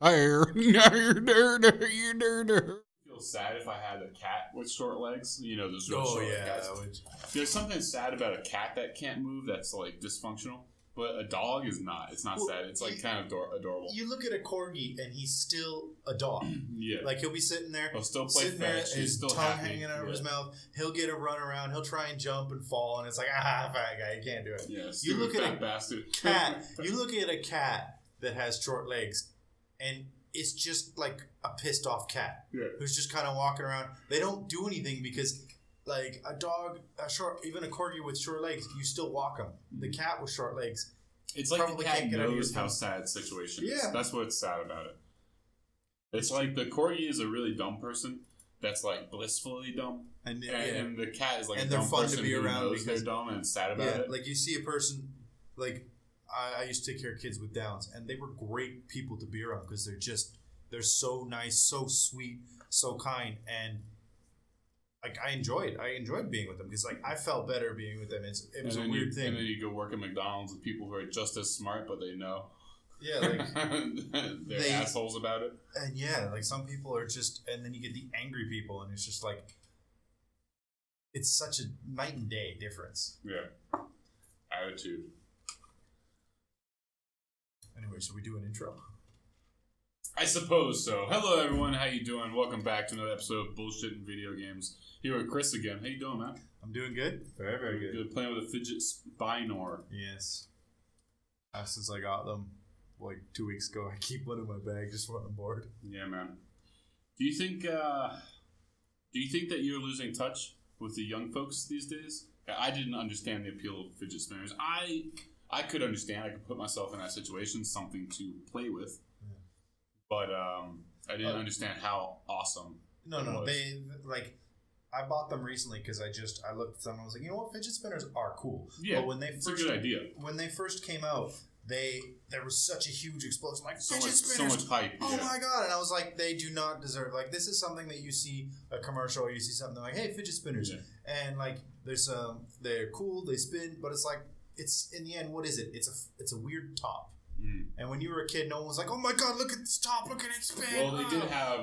I feel sad if I had a cat with short legs. You know, those really short cats. There's something sad about a cat that can't move that's like dysfunctional. But a dog is not. It's not sad. It's like kind of adorable. You look at a corgi and he's still a dog. Yeah. Like he'll be sitting there. He'll still play fetch. His tongue hanging out of his mouth. He'll get a run around. He'll try and jump and fall. And it's like, fat guy, you can't do it. Yeah, you look at a bastard. cat. You look at a cat that has short legs and it's just like a pissed off cat who's just kind of walking around. They don't do anything because... Like a dog, even a corgi with short legs, you still walk them. The cat with short legs, it's like the cat knows how sad the situation is. Yeah. That's what's sad about it. It's like the corgi is a really dumb person that's like blissfully dumb, and the cat is like a dumb person to be around because they're dumb and sad about it. Like you see a person, like I used to take care of kids with Downs, and they were great people to be around because they're so nice, so sweet, so kind, and. Like I enjoyed being with them because like I felt better being with them. It was a weird thing. And then you go work at McDonald's with people who are just as smart, but they know. Yeah, like they're assholes about it. And like some people are just, and then you get the angry people, and it's just like it's such a night and day difference. Yeah, attitude. Anyway, should we do an intro? I suppose so. Hello, everyone. How you doing? Welcome back to another episode of Bullshit and Video Games. Here with Chris again. How you doing, man? I'm doing good. Very, very good. Playing with a fidget spinner. Yes. Since I got them like 2 weeks ago, I keep one in my bag just when I'm bored. Yeah, man. Do you think that you're losing touch with the young folks these days? I didn't understand the appeal of fidget spinners. I could understand. I could put myself in that situation, something to play with. Yeah. But I didn't understand how awesome. No. They like. I bought them recently because I looked at them and I was like, you know what, fidget spinners are cool. Yeah, but when it's a good idea. When they first came out, there was such a huge explosion, like so fidget spinners. So much hype. Oh my god! And I was like, they do not deserve. Like this is something that you see a commercial or you see something like, hey, fidget spinners, and like they're cool, they spin, but it's like it's in the end, what is it? It's a weird top. And when you were a kid, no one was like, "Oh my god, look at this top! Look at it spin!" Well, they did have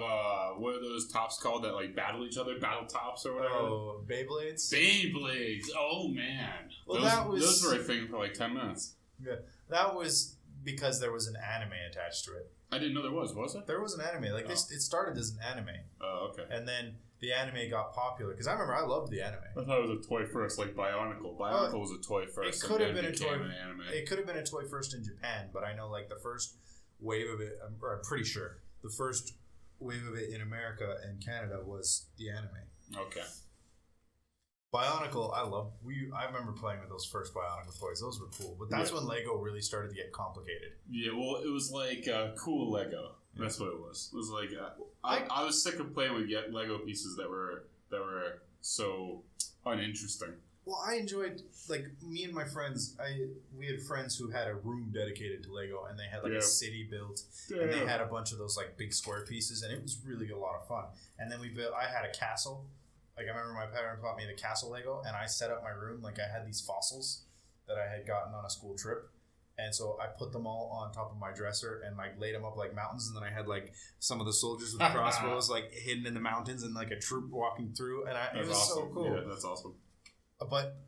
what are those tops called that like battle each other, battle tops or whatever? Oh, Beyblades. Beyblades. Oh man. Well, those were a thing for like 10 minutes. Yeah, that was because there was an anime attached to it. I didn't know there was. Was it? There was an anime. Like this, it started as an anime. Oh, okay. And then the anime got popular because I remember I loved the anime. I thought it was a toy first, like Bionicle. Bionicle was a toy first. It could have been a toy. An anime. It could have been a toy first in Japan, but I know like the first wave of it. I'm pretty sure the first wave of it in America and Canada was the anime. Okay. Bionicle, I remember playing with those first Bionicle toys. Those were cool, but that's when Lego really started to get complicated. Yeah, well, it was like cool Lego. That's what it was. It was like I was sick of playing with Lego pieces that were so uninteresting. Well, I enjoyed, like, me and my friends. We had friends who had a room dedicated to Lego, and they had like a city built, and they had a bunch of those like big square pieces, and it was really a lot of fun. And then I had a castle. Like I remember my parents bought me the castle Lego, and I set up my room like I had these fossils that I had gotten on a school trip. And so I put them all on top of my dresser and like laid them up like mountains. And then I had like some of the soldiers with crossbows like hidden in the mountains and like a troop walking through. And it was awesome. So cool. Yeah, that's awesome. But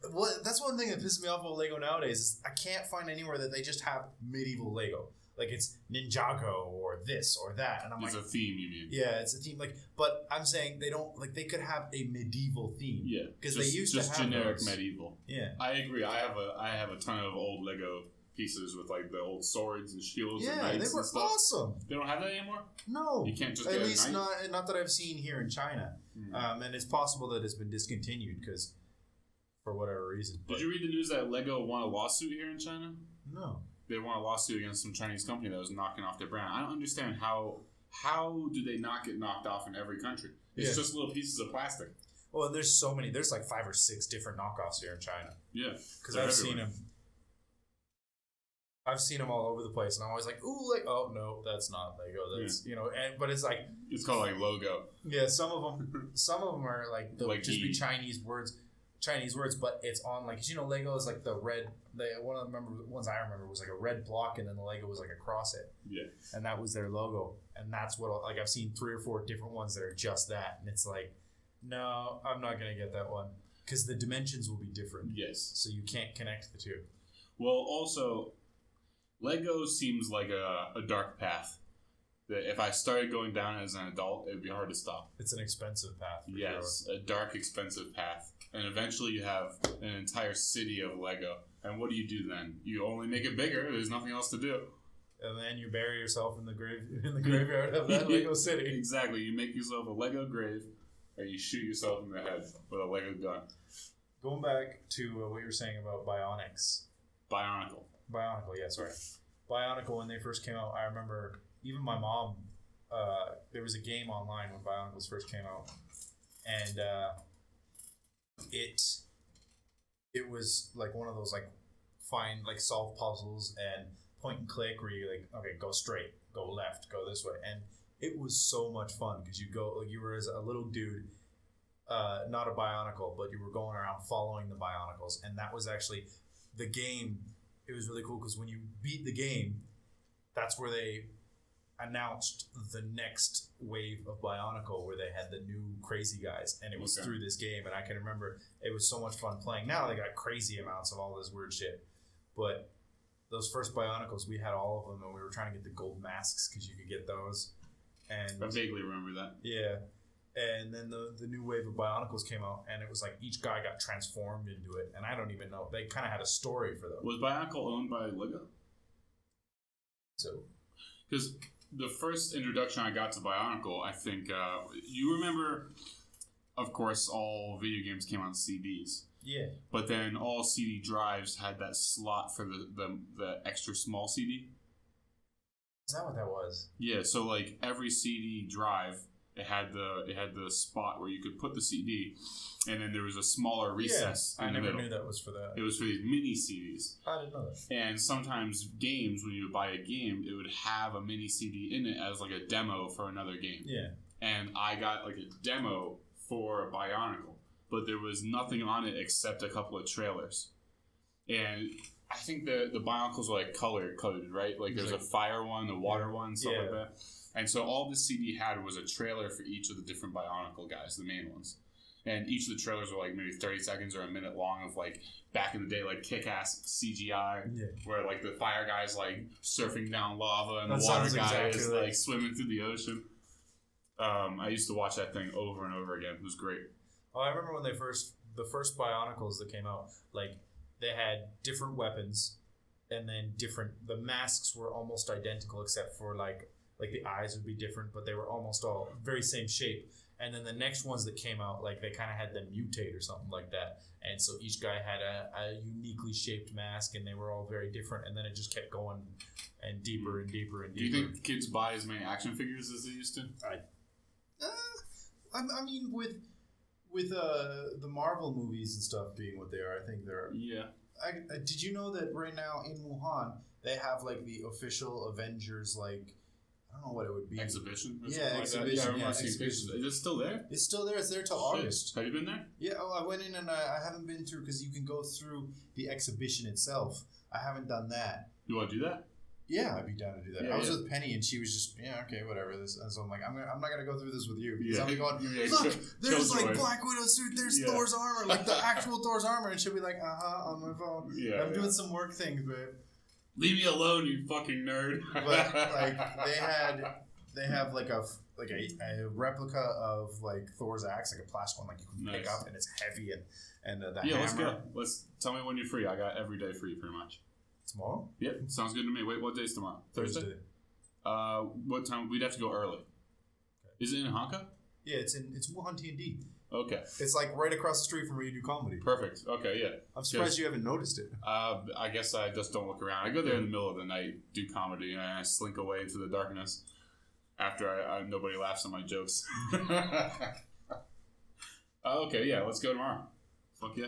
that's one thing that pisses me off about Lego nowadays is I can't find anywhere that they just have medieval Lego. Like it's Ninjago or this or that. And it's a theme, you mean? Yeah, it's a theme. Like, but I'm saying they don't like they could have a medieval theme. Yeah, because they used to have generic those. Medieval. Yeah, I agree. I have a ton of old Lego pieces with like the old swords and shields. Yeah, and they were awesome. They don't have that anymore. No, you can't just at least not that I've seen here in China. And it's possible that it's been discontinued because for whatever reason. Did you read the news that Lego won a lawsuit here in China? No. They won a lawsuit against some Chinese company that was knocking off their brand. I don't understand how do they not get knocked off in every country? It's just little pieces of plastic. Well, there's so many. There's like 5 or 6 different knockoffs here in China. Yeah, because I've seen them. I've seen them all over the place, and I'm always like, "Ooh, like, oh no, that's not Lego. That's but it's like it's called like logo. Yeah, some of them are like they'll just be Chinese words. Chinese words, but it's on like, 'cause Lego is like the red. One of the ones I remember was like a red block, and then the Lego was like across it. Yeah. And that was their logo, and that's what like I've seen 3 or 4 different ones that are just that, and it's like, no, I'm not gonna get that one because the dimensions will be different. Yes. So you can't connect the two. Well, also, Lego seems like a dark path. That if I started going down as an adult, it would be hard to stop. It's an expensive path. Yes, a dark, expensive path. And eventually you have an entire city of Lego. And what do you do then? You only make it bigger. There's nothing else to do. And then you bury yourself in the graveyard of that Lego city. Exactly. You make yourself a Lego grave, and you shoot yourself in the head with a Lego gun. Going back to what you were saying about Bionics. Bionicle, yeah, sorry. Bionicle, when they first came out, I remember even my mom, there was a game online when Bionicles first came out, and it was like one of those like solve puzzles and point and click where you like, okay, go straight, go left, go this way, and it was so much fun because you were as a little dude, not a Bionicle, but you were going around following the Bionicles, and that was actually the game. It was really cool because when you beat the game, that's where they announced the next wave of Bionicle, where they had the new crazy guys, and it was through this game. And I can remember it was so much fun playing. Now they got crazy amounts of all this weird shit, but those first Bionicles, we had all of them, and we were trying to get the gold masks because you could get those. And I vaguely remember that. Yeah. And then the new wave of Bionicles came out, and it was like each guy got transformed into it, and I don't even know. They kind of had a story for them. Was Bionicle owned by Lego? So, because the first introduction I got to Bionicle, I think you remember, of course, all video games came on CDs. Yeah. But then all CD drives had that slot for the extra small CD. Is that what that was? Yeah. So like every CD drive. It had the spot where you could put the CD, and then there was a smaller recess. Yeah, I never knew that was for that. It was for these mini CDs. I didn't know that. And sometimes games, when you would buy a game, it would have a mini CD in it as like a demo for another game. Yeah. And I got like a demo for Bionicle, but there was nothing on it except a couple of trailers. And I think the Bionicles were like coded, right? Like there's a fire one, a water one, stuff like that. And so all the CD had was a trailer for each of the different Bionicle guys, the main ones. And each of the trailers were like maybe 30 seconds or a minute long of like back in the day, like kick-ass CGI, where like the fire guy's like surfing down lava and the water guy is like swimming through the ocean. I used to watch that thing over and over again. It was great. Oh, I remember when the first Bionicles that came out, like they had different weapons, and then the masks were almost identical except for like the eyes would be different, but they were almost all very same shape. And then the next ones that came out, like they kind of had them mutate or something like that. And so each guy had a uniquely shaped mask, and they were all very different. And then it just kept going and deeper and deeper and deeper. Do you think kids buy as many action figures as they used to? I mean, with the Marvel movies and stuff being what they are, I think they're... Yeah. Did you know that right now in Wuhan, they have like the official Avengers, like... I don't know what it would be. Exhibition? Exhibition. Yeah, Is it still there? It's still there. It's there till August. Have you been there? Yeah, I went in and I haven't been through because you can go through the exhibition itself. I haven't done that. You want to do that? Yeah, I'd be down to do that. I was with Penny and she was just, okay, whatever. And so I'm like, I'm not going to go through this with you. Because I'm going, look, there's like Black Widow suit, there's Thor's armor, like the actual Thor's armor. And she'll be like, on my phone. Yeah, I'm doing some work things, babe. Leave me alone, you fucking nerd. But like they have like a replica of like Thor's axe, like a plastic one, like you can pick up, and it's heavy and the hammer. Let's tell me when you're free. I got every day free, pretty much. Tomorrow? Yep, sounds good to me. Wait, what day's tomorrow? Thursday. What time? We'd have to go early. Okay. Is it in Honka? Yeah, it's Wuhan T&D. Okay. It's like right across the street from where you do comedy. Perfect. Okay, yeah. I'm surprised you haven't noticed it. I guess I just don't look around. I go there in the middle of the night, do comedy, and I slink away into the darkness after nobody laughs at my jokes. Okay, yeah, let's go tomorrow. Fuck yeah.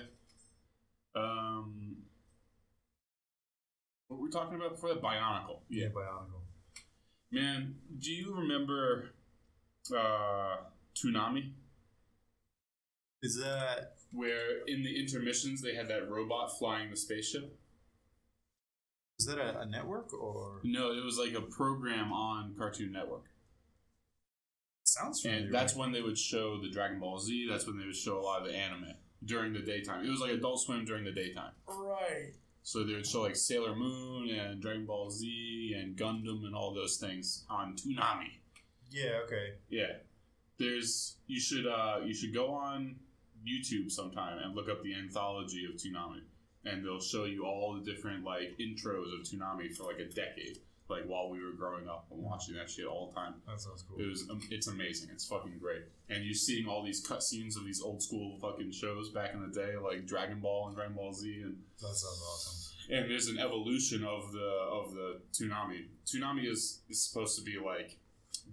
What were we talking about before that? Bionicle. Yeah, Bionicle. Man, do you remember Toonami? Is that where in the intermissions they had that robot flying the spaceship. Is that a network or? No, it was like a program on Cartoon Network. Sounds familiar. And that's when they would show the Dragon Ball Z. That's when they would show a lot of the anime during the daytime. It was like Adult Swim during the daytime. Right. So they would show like Sailor Moon and Dragon Ball Z and Gundam and all those things on Toonami. Yeah. Okay. Yeah. You should go on YouTube sometime and look up the anthology of Toonami, and they'll show you all the different like intros of Toonami for like a decade, like while we were growing up and watching that shit all the time. That sounds cool. It's amazing. It's fucking great. And you're seeing all these cutscenes of these old school fucking shows back in the day, like Dragon Ball and Dragon Ball Z, and that sounds awesome. And there's an evolution of the Toonami. Toonami is supposed to be like,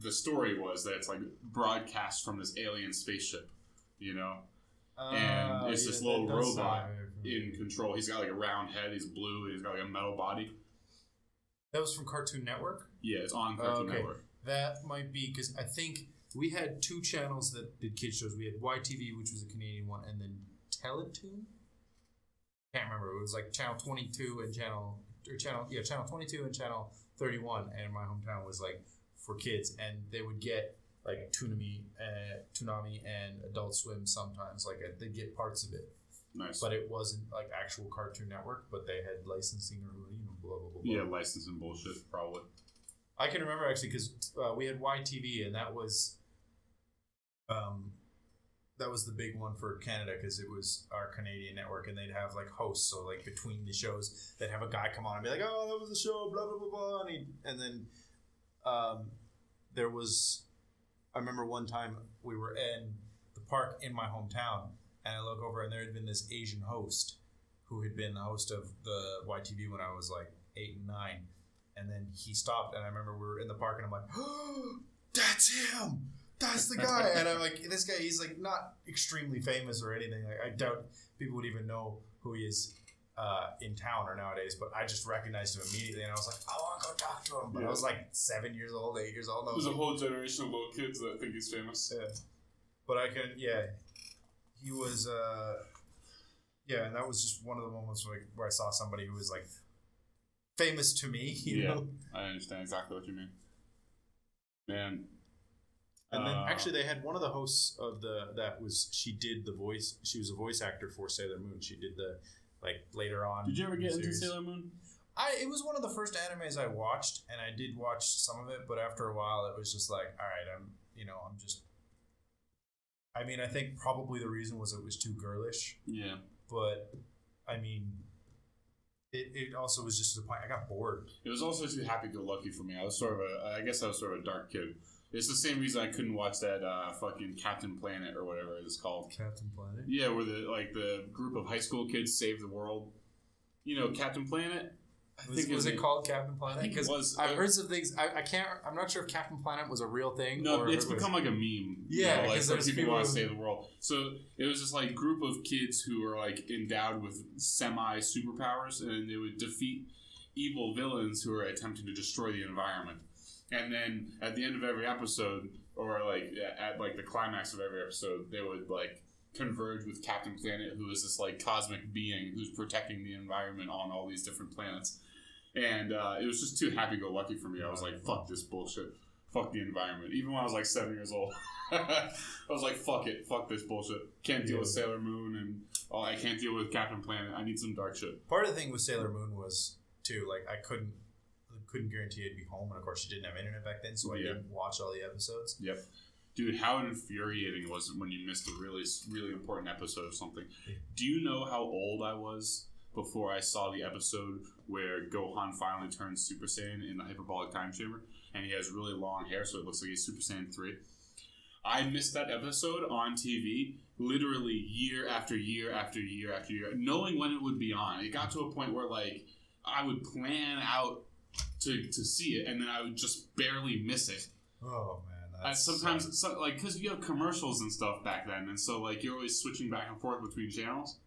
the story was that it's like broadcast from this alien spaceship, you know? And it's this little robot in control. He's got like a round head, he's blue, and he's got like a metal body. That was from Cartoon Network? Yeah, it's on Cartoon Network. That might be, because I think we had two channels that did kids shows. We had YTV, which was a Canadian one, and then Teletoon? Can't remember. It was like channel 22 and channel 22 and channel 31, and in my hometown was like for kids, and they would get like Toonami and Adult Swim sometimes. Like they'd get parts of it. Nice. But it wasn't like actual Cartoon Network, but they had licensing or blah blah blah. Yeah, licensing bullshit probably. I can remember actually because we had YTV, and that was the big one for Canada because it was our Canadian network, and they'd have like hosts. So like between the shows, they'd have a guy come on and be like, "Oh, that was the show," blah blah blah blah, and then there was. I remember one time we were in the park in my hometown, and I look over, and there had been this Asian host who had been the host of the YTV when I was like 8 and 9. And then he stopped, and I remember we were in the park, and I'm like, "Oh, that's him! That's the guy!" And I'm like, "This guy, he's like not extremely famous or anything. Like, I doubt people would even know who he is in town or nowadays." But I just recognized him immediately, and I was like, "I want to go talk to him." But I was like 7 years old, 8 years old. There's a whole generation of little kids that think he's famous. Yeah, but he was. And that was just one of the moments where I saw somebody who was like famous to me, you know? I understand exactly what you mean. Man. And then actually they had one of the hosts of she did the voice, she was a voice actor for Sailor Moon. She did the, like, later on. Did you ever get into Sailor Moon? It was one of the first animes I watched, and I did watch some of it, but after a while it was just like, all right, I think probably the reason was it was too girlish. Yeah. But, I mean, it also was just to the point I got bored. It was also too happy-go-lucky for me. I was sort of a dark kid. It's the same reason I couldn't watch that fucking Captain Planet or whatever it's called. Captain Planet? Yeah, where the group of high school kids save the world. You know, Captain Planet? Was it called Captain Planet? Because I've heard some things. I'm not sure if Captain Planet was a real thing. No, it's become like a meme. Yeah, because people want to save the world. So it was this like group of kids who were like endowed with semi superpowers, and they would defeat evil villains who are attempting to destroy the environment. And then at the end of every episode, or like at like the climax of every episode, they would like converge with Captain Planet, who is this like cosmic being who's protecting the environment on all these different planets. And it was just too happy-go-lucky for me. I was like, fuck this bullshit. Fuck the environment. Even when I was like 7 years old. I was like, fuck it. Fuck this bullshit. Can't deal with Sailor Moon, and I can't deal with Captain Planet. I need some dark shit. Part of the thing with Sailor Moon was, too, like, I couldn't guarantee I'd be home. And, of course, you didn't have internet back then, so I didn't watch all the episodes. Yep. Dude, how infuriating was it when you missed a really, really important episode of something? Yeah. Do you know how old I was before I saw the episode where Gohan finally turns Super Saiyan in the hyperbolic time chamber, and he has really long hair, so it looks like he's Super Saiyan 3? I missed that episode on TV literally year after year after year after year, knowing when it would be on. It got to a point where like I would plan out to see it, and then I would just barely miss it. Oh man, that's sometimes like because you have commercials and stuff back then, and so like you're always switching back and forth between channels.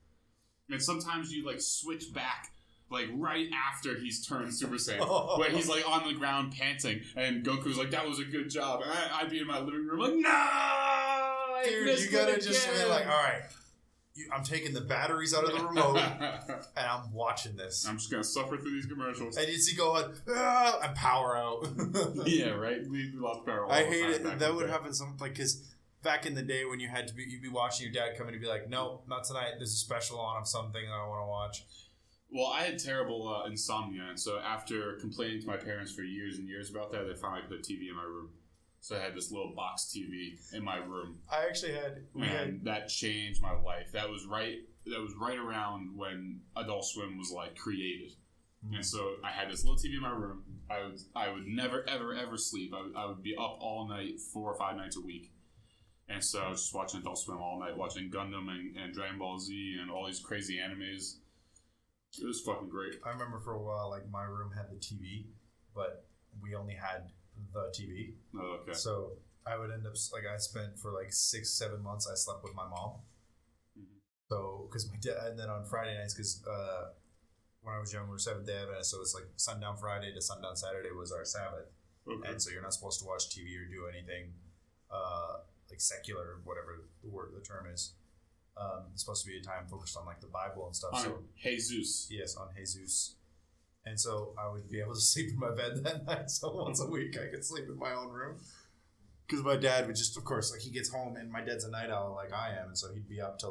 And sometimes you like switch back like right after he's turned Super Saiyan, where he's like on the ground panting, and Goku's like, "That was a good job." And I'd be in my living room like, "No, dude, you gotta just be like, all right, I'm taking the batteries out of the remote and I'm watching this. I'm just gonna suffer through these commercials. And you see going, and power out. Yeah, right. We lost power. I hate it. That would happen because back in the day when you'd be watching your dad come in and be like, no, not tonight. There's a special on of something I want to watch. Well, I had terrible insomnia, and so after complaining to my parents for years and years about that, they finally put a TV in my room. So I had this little box TV in my room. I actually that changed my life. That was right around when Adult Swim was like created, and so I had this little TV in my room. I would never ever sleep. I would be up all night, 4 or 5 nights a week, and so I was just watching Adult Swim all night, watching Gundam and Dragon Ball Z and all these crazy animes. It was fucking great. I remember for a while, like my room had the TV, but we only had the TV. Oh, okay. So I would end up I spent for 6-7 months I slept with my mom. Mm-hmm. So because my dad, and then on Friday nights, because when I was young we were Seventh Day Adventist, so it's like sundown Friday to sundown Saturday was our Sabbath, and so you're not supposed to watch TV or do anything secular, whatever the term is. It's supposed to be a time focused on the Bible and stuff. On Jesus. Yes, on Jesus. And so I would be able to sleep in my bed that night. So once a week I could sleep in my own room. Because my dad would just, of course, he gets home and my dad's a night owl like I am. And so he'd be up to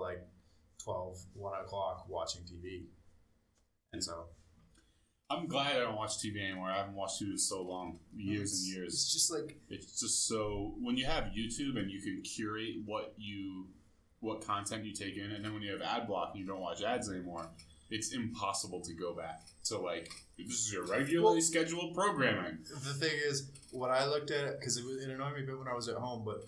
12, 1 o'clock watching TV. And so. I'm glad I don't watch TV anymore. I haven't watched TV in so long. Years and years. It's just It's just so. When you have YouTube and you can curate what content you take in, and then when you have ad block and you don't watch ads anymore, it's impossible to go back to this is your regularly scheduled programming. The thing is, when I looked at it, because it annoyed me a bit when I was at home, but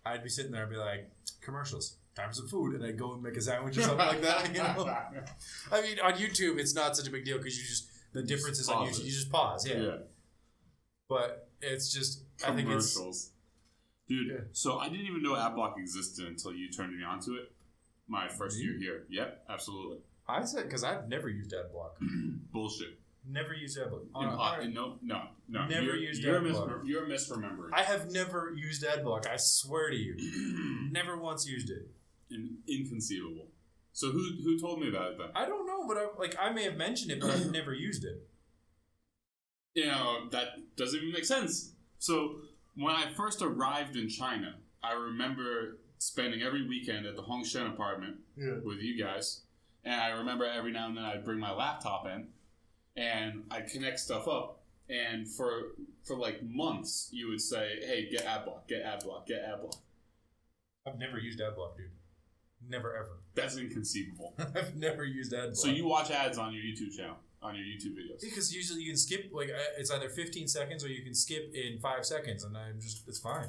I'd be sitting there and be like, commercials, time for some food, and I'd go and make a sandwich or something like that. I mean, on YouTube, it's not such a big deal because the difference is on YouTube, you just pause, yeah. But it's just commercials. I think it's. Dude, so I didn't even know AdBlock existed until you turned me onto it. My first year here. Yep, absolutely. I said because I've never used AdBlock. Bullshit. Never used AdBlock. No. Never used AdBlock. You're misremembering. I have never used AdBlock. I swear to you, never once used it. Inconceivable. So who told me about it then? I don't know, but I may have mentioned it, but I've never used it. That doesn't even make sense. So. When I first arrived in China, I remember spending every weekend at the Hongshen apartment with you guys. And I remember every now and then I'd bring my laptop in and I'd connect stuff up. And for months, you would say, hey, get AdBlock, get AdBlock, get AdBlock. I've never used AdBlock, dude. Never, ever. That's inconceivable. I've never used AdBlock. So you watch ads on your YouTube channel? On your YouTube videos. Because usually you can skip, it's either 15 seconds or you can skip in 5 seconds, and it's fine.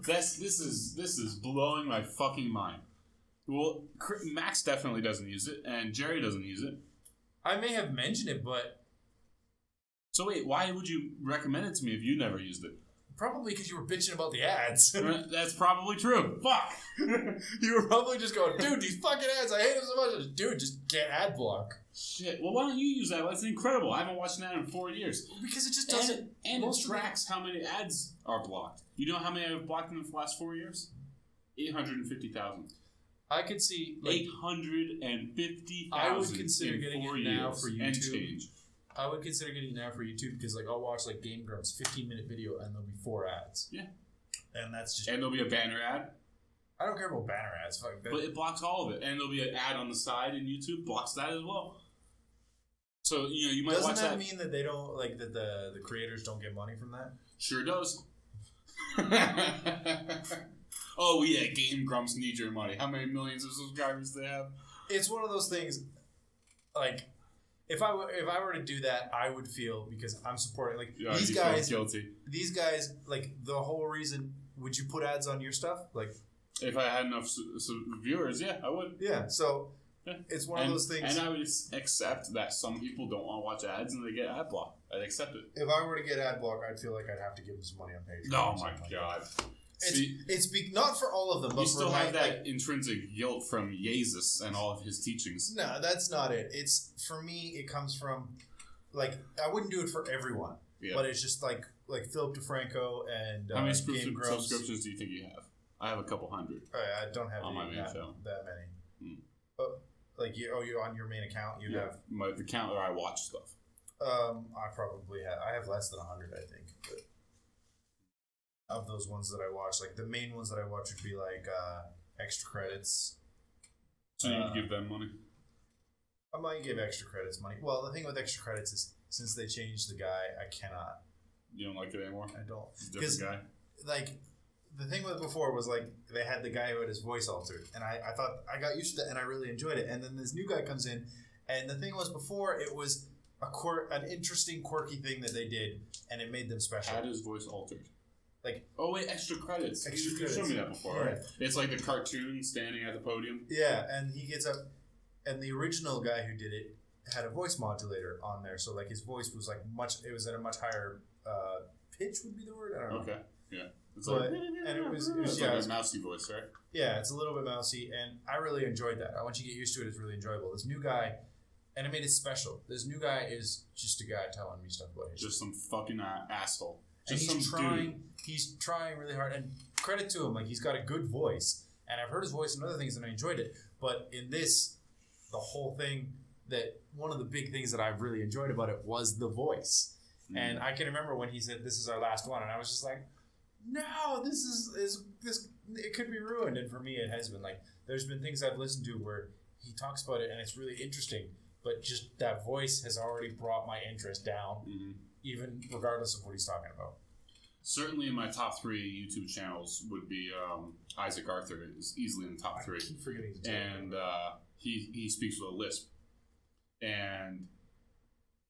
This is blowing my fucking mind. Well, Max definitely doesn't use it, and Jerry doesn't use it. I may have mentioned it, but... So wait, why would you recommend it to me if you never used it? Probably because you were bitching about the ads. That's probably true. Fuck. You were probably just going, dude, these fucking ads, I hate them so much. Dude, just get AdBlock. Shit. Well, why don't you use that? That's incredible. I haven't watched an ad in 4 years. Because it just doesn't. And it tracks how many ads are blocked. You know how many I've blocked in the last 4 years? 850,000. I could see 850,000. I would consider getting it now for YouTube. And change. I would consider getting it now for YouTube because I'll watch Game Grumps 15-minute video and there'll be 4 ads. Yeah. And that's just. And there'll be a banner ad. I don't care about banner ads. But it blocks all of it, and there'll be an ad on the side in YouTube blocks that as well. So you might watch that. Doesn't that mean that they don't that the creators don't get money from that? Sure does. Oh yeah, Game Grumps need your money. How many millions of subscribers do they have? It's one of those things. If I were to do that, I would feel because I'm supporting these guys. Guilty. These guys the whole reason. Would you put ads on your stuff? If I had enough viewers, yeah, I would. Yeah, so it's one of those things. And I would accept that some people don't want to watch ads and they get ad block. I'd accept it. If I were to get ad block, I'd feel like I'd have to give them some money on Patreon. Oh my god. It's not for all of them. But you still have that intrinsic guilt from Jesus and all of his teachings. No, that's not it. It's for me. It comes from I wouldn't do it for everyone, but it's just like Philip DeFranco and how many subscriptions do you think you have? I have a couple hundred. I don't have on my main show. That many. Like you on your main account you have the account where I watch stuff. I probably have less than 100, I think. But of those ones that I watch, like the main ones that I watch would be like extra credits. So you would give them money? I might give extra credits money. Well, the thing with extra credits is since they changed the guy, I cannot. You don't like it anymore? I don't. Different guy? Like, the thing with before was like they had the guy who had his voice altered, and I thought I got used to that and I really enjoyed it. And then this new guy comes in, and the thing was before it was an interesting, quirky thing that they did, and it made them special. Had his voice altered? Like, oh wait, extra credits. Extra you credits. showed me that before, right? It's like the cartoon standing at the podium. Yeah, and he gets up, and the original guy who did it had a voice modulator on there, so like his voice was like it was at a much higher pitch would be the word. I don't know. Okay, yeah. It's but, like, and it was like a mousy voice, right? Yeah, it's a little bit mousy, and I really enjoyed that. Once you get used to it, it's really enjoyable. This new guy, and it made it special. This new guy is just a guy telling me stuff about history. Just some fucking asshole. Just and he's trying really hard, and credit to him, like he's got a good voice, and I've heard his voice and other things, and I enjoyed it. But in this, the whole thing, that one of the big things that I really enjoyed about it was the voice. And I can remember when he said, "This is our last one," and I was just like, "No, this is it could be ruined." And for me, it has been. Like, there's been things I've listened to where he talks about it, and it's really interesting, but just that voice has already brought my interest down, even regardless of what he's talking about. Certainly, in my top 3 YouTube channels would be Isaac Arthur is easily in the top 3. I keep forgetting to and he speaks with a lisp, and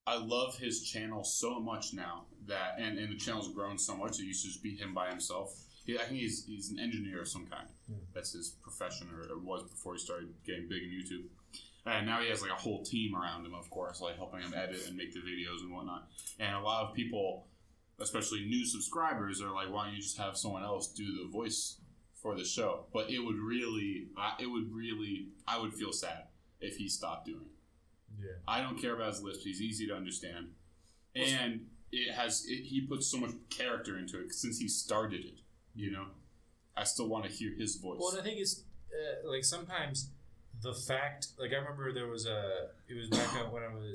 I love his channel so much now that, and the channel's grown so much. It used to just be him by himself. I think he's an engineer of some kind. That's his profession, or it was before he started getting big in YouTube. And now he has like a whole team around him, of course, like helping him edit and make the videos and whatnot. And a lot of people, especially new subscribers, are like, "Why don't you just have someone else do the voice for the show?" But I would feel sad if he stopped doing it. Yeah. I don't care about his lisp. He's easy to understand, and he puts so much character into it since he started it. You know, I still want to hear his voice. Well, the thing is, like sometimes the fact, like I remember it was back when we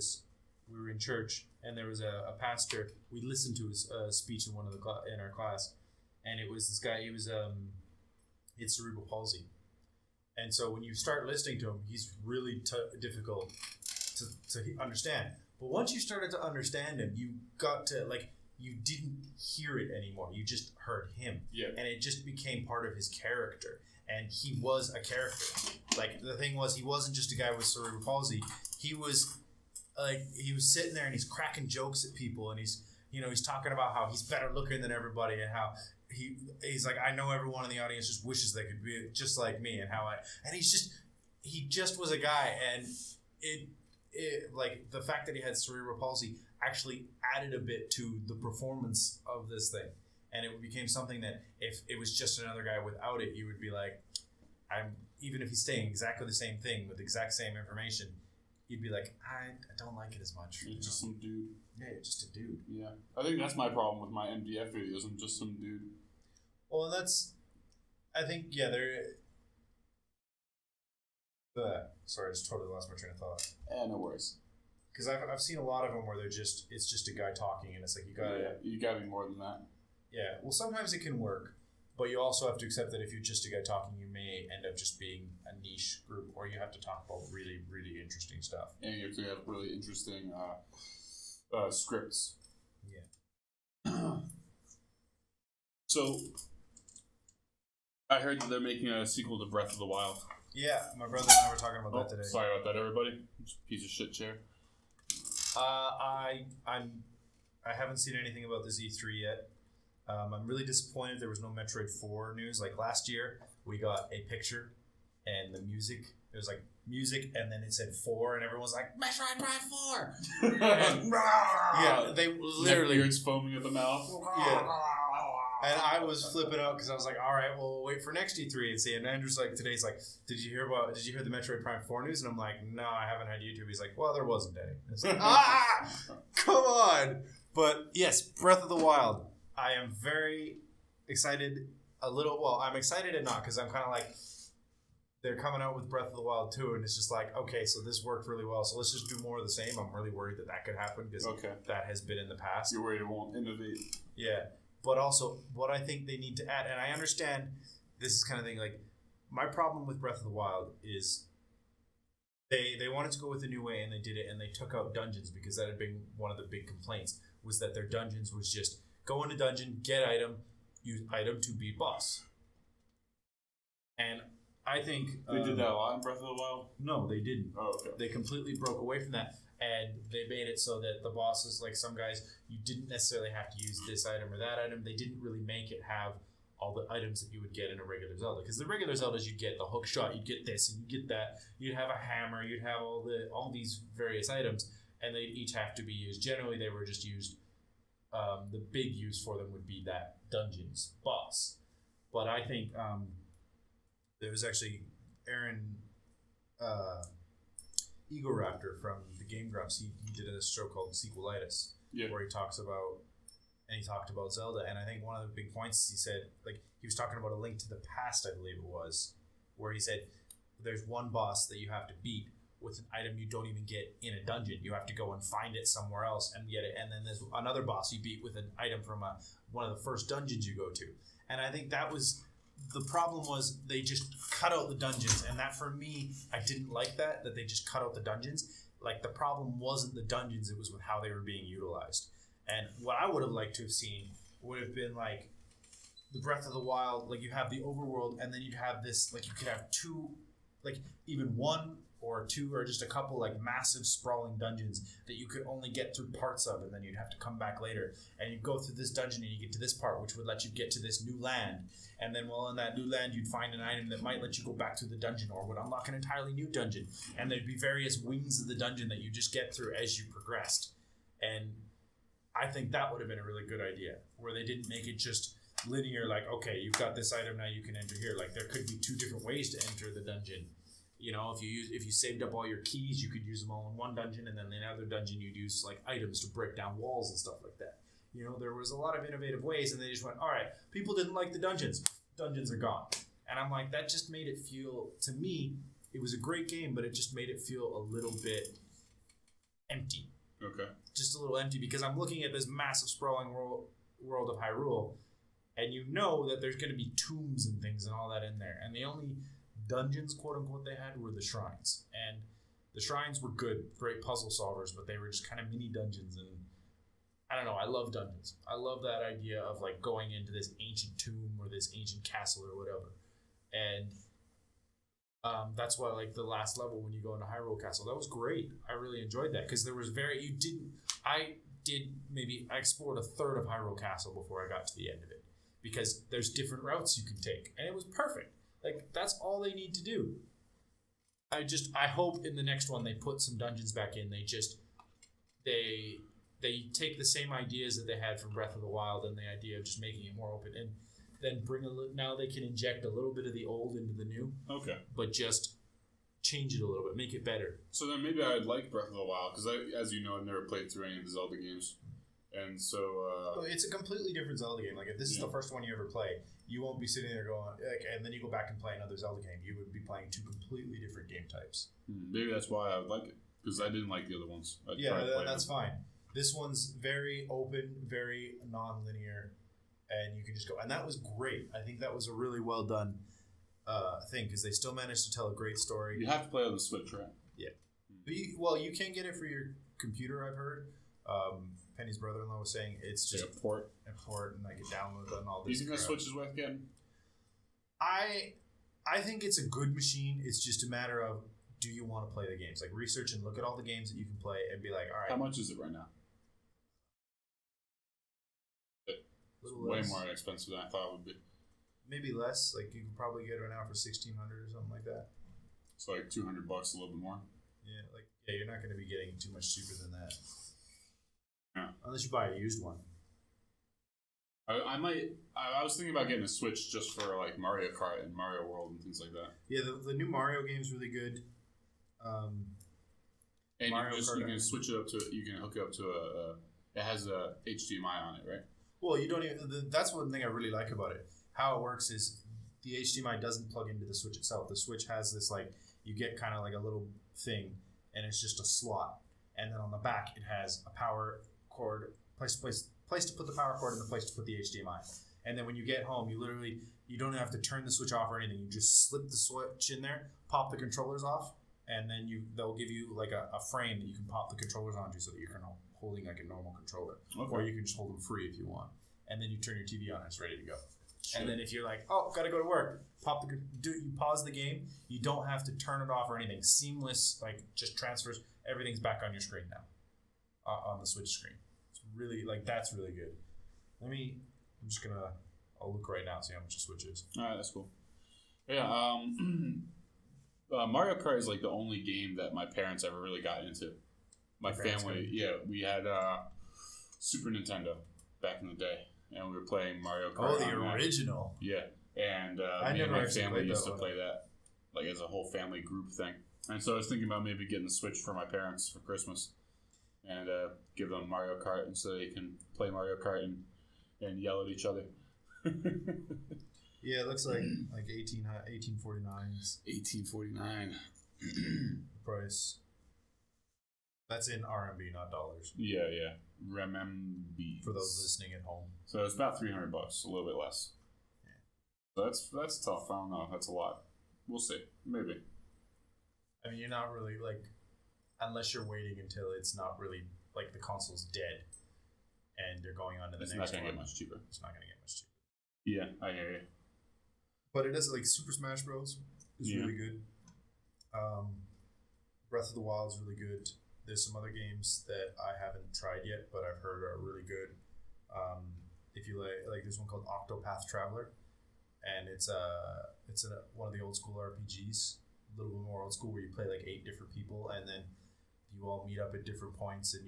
were in church, and there was a pastor. We listened to his speech in one of in our class, and it was this guy. He was he had cerebral palsy, and so when you start listening to him, he's really difficult to understand. But once you started to understand him, you got to, like, you didn't hear it anymore. You just heard him. Yeah. And it just became part of his character. And he was a character. Like, the thing was, he wasn't just a guy with cerebral palsy. He was, like, he was sitting there and he's cracking jokes at people, and he's talking about how he's better looking than everybody, and how he's like, "I know everyone in the audience just wishes they could be just like me," and he just was a guy, and it like the fact that he had cerebral palsy actually added a bit to the performance of this thing, and it became something that if it was just another guy without it, you would be like, even if he's saying exactly the same thing with the exact same information, you'd be like, I don't like it as much. You're just some dude. Yeah, just a dude. Yeah, I think that's my problem with my MDF videos. I'm just some dude. Well, and I think, yeah, sorry, I just totally lost my train of thought. No worries. Because I've seen a lot of them where it's just a guy talking, and it's like you gotta be more than that. Yeah, well, sometimes it can work, but you also have to accept that if you're just a guy talking, you may end up just being a niche group, or you have to talk about really, really interesting stuff. And you have to have really interesting scripts. Yeah. So, I heard that they're making a sequel to Breath of the Wild. Yeah, my brother and I were talking about that today. Sorry about that, everybody. Piece of shit chair. I haven't seen anything about this E3 yet. I'm really disappointed there was no Metroid 4 news. Like last year, we got a picture and the music. It was like music, and then it said 4, and everyone was like, "Metroid Prime 4!" And, yeah, they literally. It's foaming at the mouth. Yeah. And I was flipping out because I was like, "All right, well, we'll wait for next E3 and see." And Andrew's like, today's like, Did you hear the Metroid Prime 4 news?" And I'm like, "No, I haven't had YouTube." He's like, "Well, there wasn't any." And it's like, come on. But yes, Breath of the Wild. I am very excited. a little. Well, I'm excited and not because I'm kind of like they're coming out with Breath of the Wild 2, and it's just like, okay, so this worked really well, so let's just do more of the same. I'm really worried that could happen because that has been in the past. You're worried it won't innovate. Yeah, but also what I think they need to add, and I understand this is kind of thing like my problem with Breath of the Wild is they wanted to go with a new way and they did it, and they took out dungeons because that had been one of the big complaints was that their dungeons was just go in a dungeon, get item, use item to beat boss. And I think they did that a lot in Breath of the Wild. No, they didn't. Oh, okay. They completely broke away from that, and they made it so that the bosses, like some guys, you didn't necessarily have to use this item or that item. They didn't really make it have all the items that you would get in a regular Zelda. Because the regular Zeldas, you'd get the hook shot, you'd get this, and you'd get that. You'd have a hammer, you'd have all these various items, and they'd each have to be used. Generally, they were just used. The big use for them would be that dungeon's boss. But I think there was actually Aaron Egoraptor from the Game Grumps. He did a show called Sequelitis, where he talked about Zelda. And I think one of the big points he said, like he was talking about A Link to the Past, I believe it was, where he said there's one boss that you have to beat with an item you don't even get in a dungeon. You have to go and find it somewhere else and get it. And then there's another boss you beat with an item from one of the first dungeons you go to. And I think that was the problem was they just cut out the dungeons. And that for me, I didn't like that they just cut out the dungeons. Like the problem wasn't the dungeons, it was with how they were being utilized. And what I would have liked to have seen would have been like the Breath of the Wild, like you have the overworld and then you'd have this, like you could have two, like even one or two or just a couple like massive sprawling dungeons that you could only get through parts of, and then you'd have to come back later and you'd go through this dungeon and you get to this part which would let you get to this new land, and then while in that new land you'd find an item that might let you go back through the dungeon or would unlock an entirely new dungeon, and there'd be various wings of the dungeon that you just get through as you progressed. And I think that would have been a really good idea, where they didn't make it just linear, like okay, you've got this item, now you can enter here. Like there could be two different ways to enter the dungeon. You know, if you saved up all your keys, you could use them all in one dungeon, and then in another dungeon you'd use like items to break down walls and stuff like that. You know, there was a lot of innovative ways, and they just went, all right, people didn't like the dungeons. Dungeons are gone. And I'm like, that just made it feel, to me, it was a great game, but it just made it feel a little bit empty. Okay. Just a little empty, because I'm looking at this massive sprawling world of Hyrule, and you know that there's going to be tombs and things and all that in there. And the only dungeons, quote unquote, they had were the shrines, and the shrines were good, great puzzle solvers, but they were just kind of mini dungeons. And I don't know, I love dungeons. I love that idea of like going into this ancient tomb or this ancient castle or whatever. And that's why like the last level when you go into Hyrule Castle, that was great. I really enjoyed that because there was I explored a third of Hyrule Castle before I got to the end of it, because there's different routes you can take, and it was perfect. Like, that's all they need to do. I hope in the next one they put some dungeons back in. They take the same ideas that they had from Breath of the Wild and the idea of just making it more open, and then now they can inject a little bit of the old into the new. Okay. But just change it a little bit, make it better. So then maybe I'd like Breath of the Wild, because as you know, I've never played through any of the Zelda games. And so... it's a completely different Zelda game. Like, if this is the first one you ever play, you won't be sitting there going... and then you go back and play another Zelda game. You would be playing two completely different game types. Maybe that's why I would like it. Because I didn't like the other ones. That's fine. This one's very open, very non-linear, and you can just go... And that was great. I think that was a really well done thing, because they still managed to tell a great story. You have to play on the Switch, right? Yeah. But you can get it for your computer, I've heard. Penny's brother-in-law was saying it's just a port, and like a download and all this. Do you think the Switch is worth getting? I think it's a good machine. It's just a matter of, do you want to play the games? Like, research and look at all the games that you can play and be like, all right. How much is it right now? It's way more expensive than I thought it would be. Maybe less. Like, you could probably get it now for $1,600 or something like that. It's like $200, a little bit more. Yeah, you're not going to be getting too much cheaper than that. Yeah. Unless you buy a used one. I was thinking about getting a Switch just for like Mario Kart and Mario World and things like that. Yeah, the new Mario game's really good. And you can switch it up to, you can hook it up to it has a HDMI on it, right? Well, you don't even, that's one thing I really like about it. how it works is the HDMI doesn't plug into the Switch itself. The Switch has this like, you get kind of like a little thing, and it's just a slot. And then on the back, it has a power cord, place to put the power cord, and the place to put the HDMI. And then when you get home, you don't have to turn the Switch off or anything. You just slip the Switch in there, pop the controllers off, and then they'll give you like a frame that you can pop the controllers onto so that you're holding like a normal controller. Okay. Or you can just hold them free if you want. And then you turn your TV on and it's ready to go. Sure. And then if you're like, oh, gotta go to work, you pause the game. You don't have to turn it off or anything. Seamless, like just transfers. Everything's back on your screen now, on the Switch screen. It's really that's really good. I'll look right now, see how much the Switch is. All right, that's cool. Yeah, Mario Kart is like the only game that my parents ever really got into. My family, we had Super Nintendo back in the day, and we were playing Mario Kart. Oh, the original. Yeah, and me and my family used to play that, like as a whole family group thing. And so I was thinking about maybe getting the Switch for my parents for Christmas, and give them Mario Kart, and so they can play Mario Kart and yell at each other. Yeah, it looks like 1849s. 1849. Price. That's in RMB, not dollars. Yeah. Renminbi. For those listening at home. So it's about $300, a little bit less. Yeah. So that's tough. I don't know. That's a lot. We'll see. Maybe. I mean, you're not really unless you're waiting until it's not really the console's dead, and you're going on to the next one. It's not going to get much cheaper. It's not going to get much cheaper. Yeah, I hear you. But it does Super Smash Bros. Is really good. Breath of the Wild is really good. There's some other games that I haven't tried yet, but I've heard are really good. If you like, there's one called Octopath Traveler, and it's one of the old school RPGs, a little bit more old school, where you play 8 different people, and then you all meet up at different points, and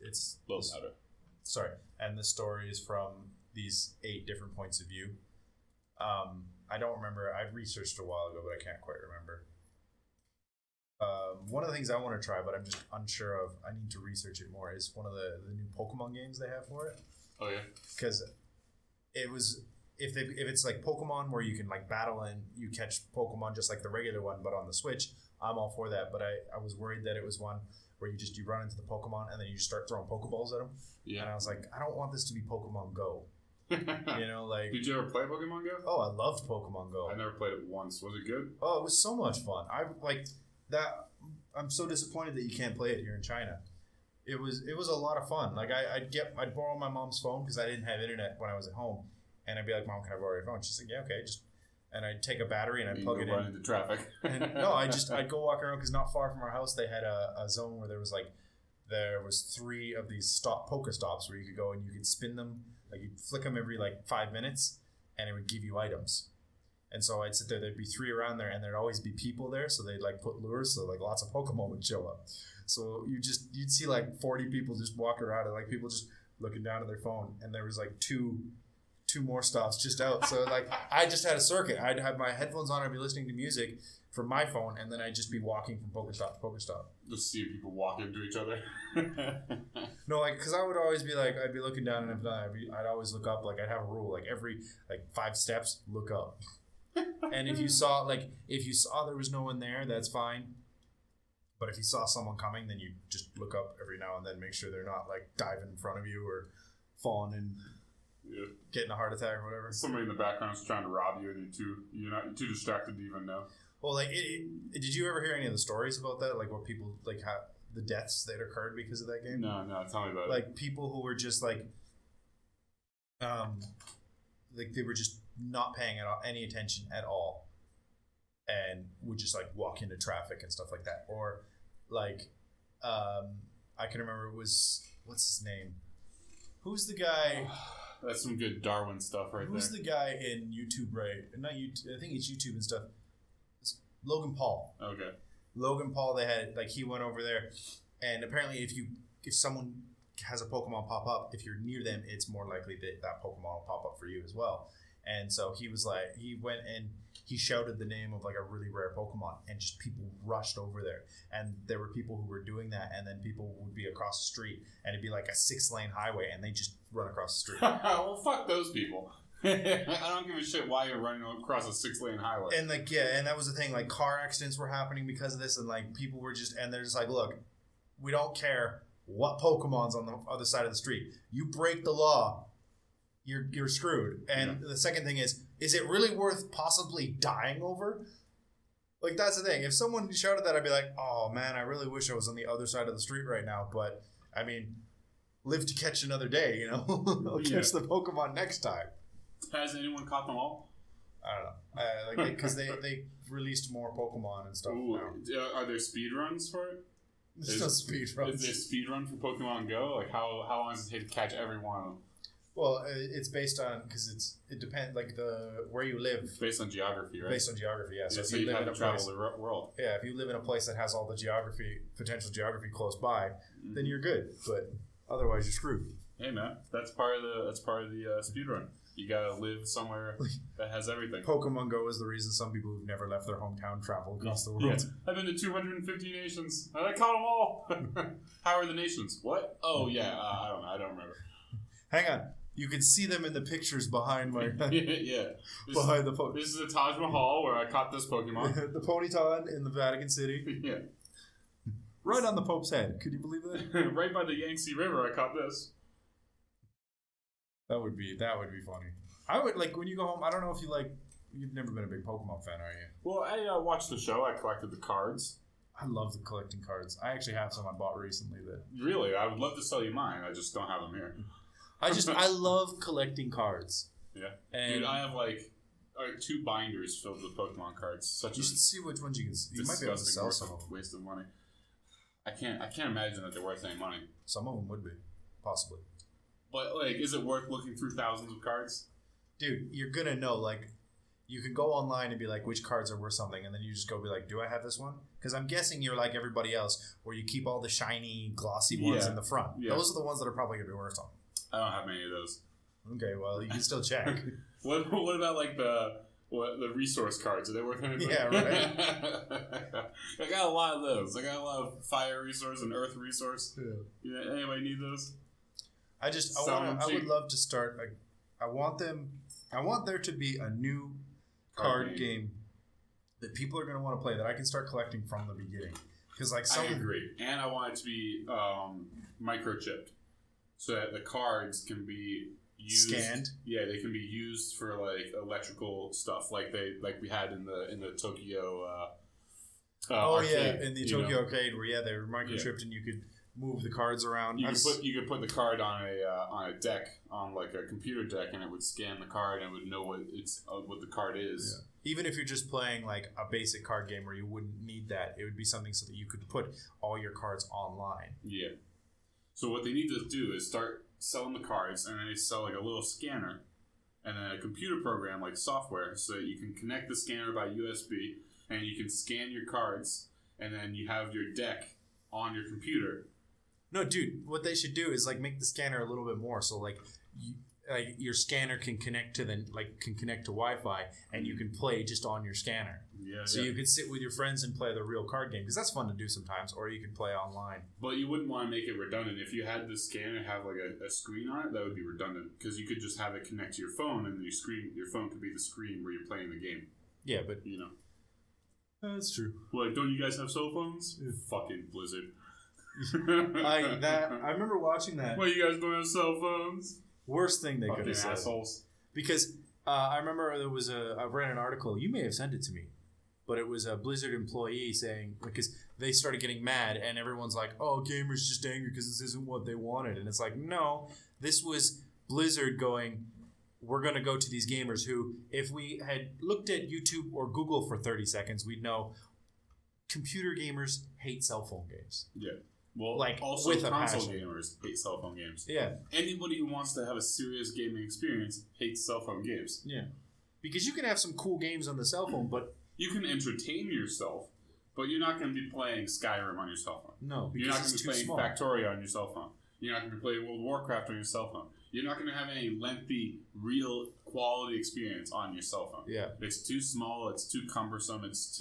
it's a little louder. Sorry, and the story is from these 8 different points of view. I don't remember. I researched a while ago, but I can't quite remember. One of the things I want to try, but I'm just unsure of, I need to research it more, is one of the new Pokemon games they have for it. Oh, yeah? Because it was, if it's like Pokemon where you can battle and you catch Pokemon just like the regular one, but on the Switch, I'm all for that. But I was worried that it was one where you run into the Pokemon and then you just start throwing Pokeballs at them. Yeah. And I was like, I don't want this to be Pokemon Go. Did you ever play Pokemon Go? Oh, I loved Pokemon Go. I never played it once. Was it good? Oh, it was so much fun. I'm so disappointed that you can't play it here in China. It was a lot of fun. I'd borrow my mom's phone because I didn't have internet when I was at home, and I'd be like, "Mom, can I borrow your phone?" She's like, "Yeah, okay." And I'd take a battery and I'd plug it in. Run into traffic. I'd go walk around because not far from our house they had a zone where there was 3 of these Pokestops where you could go and you could spin them. You'd flick them every 5 minutes, and it would give you items. And so I'd sit there. There'd be 3 around there, and there'd always be people there. So they'd put lures, so lots of Pokemon would show up. So you'd see 40 people just walk around, and people just looking down at their phone. And there was two more stops just out. So I just had a circuit. I'd have my headphones on. I'd be listening to music from my phone, and then I'd just be walking from Pokestop to Pokestop. Just see people walk into each other. No, because I would always be I'd be looking down, and I'd always look up. I'd have a rule, every 5 steps, look up. And if you saw there was no one there, that's fine. But if you saw someone coming, then you just look up every now and then, make sure they're not diving in front of you or falling and getting a heart attack or whatever. Somebody in the background is trying to rob you, and you're too distracted to even know. Well, did you ever hear any of the stories about that? What people how the deaths that occurred because of that game? No, tell me about it. People who were just they were just not paying any attention at all, and would just walk into traffic and stuff like that. Or I can remember, it was, what's his name? Who's the guy? That's some good Darwin stuff right there. Who's the guy in YouTube, right? Not YouTube. I think it's YouTube and stuff. It's Logan Paul. Okay. Logan Paul, they had he went over there, and apparently if someone has a Pokemon pop up, if you're near them, it's more likely that Pokemon will pop up for you as well. And so he went and he shouted the name of a really rare Pokemon, and just people rushed over there. And there were people who were doing that, and then people would be across the street, and it'd be a 6-lane highway, and they just run across the street. Well, fuck those people. I don't give a shit why you're running across a 6-lane highway. And and that was the thing. Like, car accidents were happening because of this, and like people were and they're just like, look, we don't care what Pokemon's on the other side of the street. You break the law, you're screwed. And the second thing is it really worth possibly dying over? Like, that's the thing. If someone shouted that, I'd be like, oh man, I really wish I was on the other side of the street right now. But I mean, live to catch another day. You know, I'll catch the Pokemon next time. Has anyone caught them all? I don't know. Because they released more Pokemon and stuff. Ooh, are there speed runs for it? There's no speed runs. Is there a speed run for Pokemon Go? Like, how long does it take to catch every one of them? Well, it's based on, because it depends, like where you live. It's based on geography, right? Based on geography, yeah. So if you live in a travel the world. Yeah, if you live in a place that has all the potential geography close by, then you're good. But otherwise, you're screwed. Hey man, that's part of the speed run. You gotta live somewhere that has everything. Pokemon Go is the reason some people who've never left their hometown travel across the world. Yeah. I've been to 250 nations, and I caught them all. How are the nations? What? Oh yeah, I don't know. I don't remember. Hang on. You can see them in the pictures behind my yeah. Behind the Pokemon. This is the Taj Mahal where I caught this Pokemon. The Ponyton in the Vatican City. Yeah. Right on the Pope's head. Could you believe that? Right by the Yangtze River, I caught this. That would be funny. I would, like, when you go home, I don't know if you've never been a big Pokemon fan, are you? Well, I watched the show. I collected the cards. I love collecting cards. I actually have some I bought recently that... Really? I would love to sell you mine. I just don't have them here. I love collecting cards. Yeah. And dude, I have like 2 binders filled with Pokemon cards. You should see which ones you can see. You might be able to sell some of them. Waste of money. I can't imagine that they're worth any money. Some of them would be. Possibly. But, like, is it worth looking through thousands of cards? Dude, you're gonna know, like, you can go online and be like, which cards are worth something, and then you just go be like, do I have this one? Because I'm guessing you're like everybody else, where you keep all the shiny, glossy ones in the front. Yeah. Those are the ones that are probably gonna be worth something. I don't have many of those. Okay, well, you can still check. What about, like, the resource cards? Are they worth anything? Yeah, right. I got a lot of those. I got a lot of fire resource and earth resource. Yeah. Anybody need those? I would love to start. I want there to be a new card game that people are going to want to play that I can start collecting from the beginning. Because I agree, and I want it to be microchipped, so that the cards can be used, scanned. Yeah, they can be used for like electrical stuff, like we had in the Tokyo. Arcade, in the Tokyo arcade, where they were microchipped and you could move the cards around. You could put the card on a deck, on like a computer deck, and it would scan the card and it would know what the card is. Yeah. Even if you're just playing like a basic card game where you wouldn't need that, it would be something so that you could put all your cards online. Yeah. So what they need to do is start selling the cards, and then they sell like a little scanner, and then a computer program like software, so that you can connect the scanner by USB, and you can scan your cards, and then you have your deck on your computer. No, dude, what they should do is like make the scanner a little bit more, so like your scanner can connect to Wi-Fi, and you can play just on your scanner. Yeah. So you could sit with your friends and play the real card game, because that's fun to do sometimes, or you can play online. But you wouldn't want to make it redundant. If you had the scanner have like a screen on it, that would be redundant, because you could just have it connect to your phone, and your phone could be the screen where you're playing the game. Yeah, but you know. That's true. Well, don't you guys have cell phones? Yeah. Fucking Blizzard. I remember watching that. Why you guys don't have cell phones? Worst thing they could have said. Assholes. Because I remember I read an article. You may have sent it to me, but it was a Blizzard employee saying, because they started getting mad, and everyone's like, "Oh, gamers just angry because this isn't what they wanted," and it's like, no, this was Blizzard going, we're going to go to these gamers who, if we had looked at YouTube or Google for 30 seconds, we'd know computer gamers hate cell phone games. Yeah. Well, like, also with console gamers hate cell phone games. Yeah. Anybody who wants to have a serious gaming experience hates cell phone games. Yeah. Because you can have some cool games on the cell phone, but... You can entertain yourself, but you're not going to be playing Skyrim on your cell phone. No, because you're not going to be playing small. Factorio on your cell phone. You're not going to be playing World of Warcraft on your cell phone. You're not going to have any lengthy, real quality experience on your cell phone. Yeah. It's too small. It's too cumbersome. It's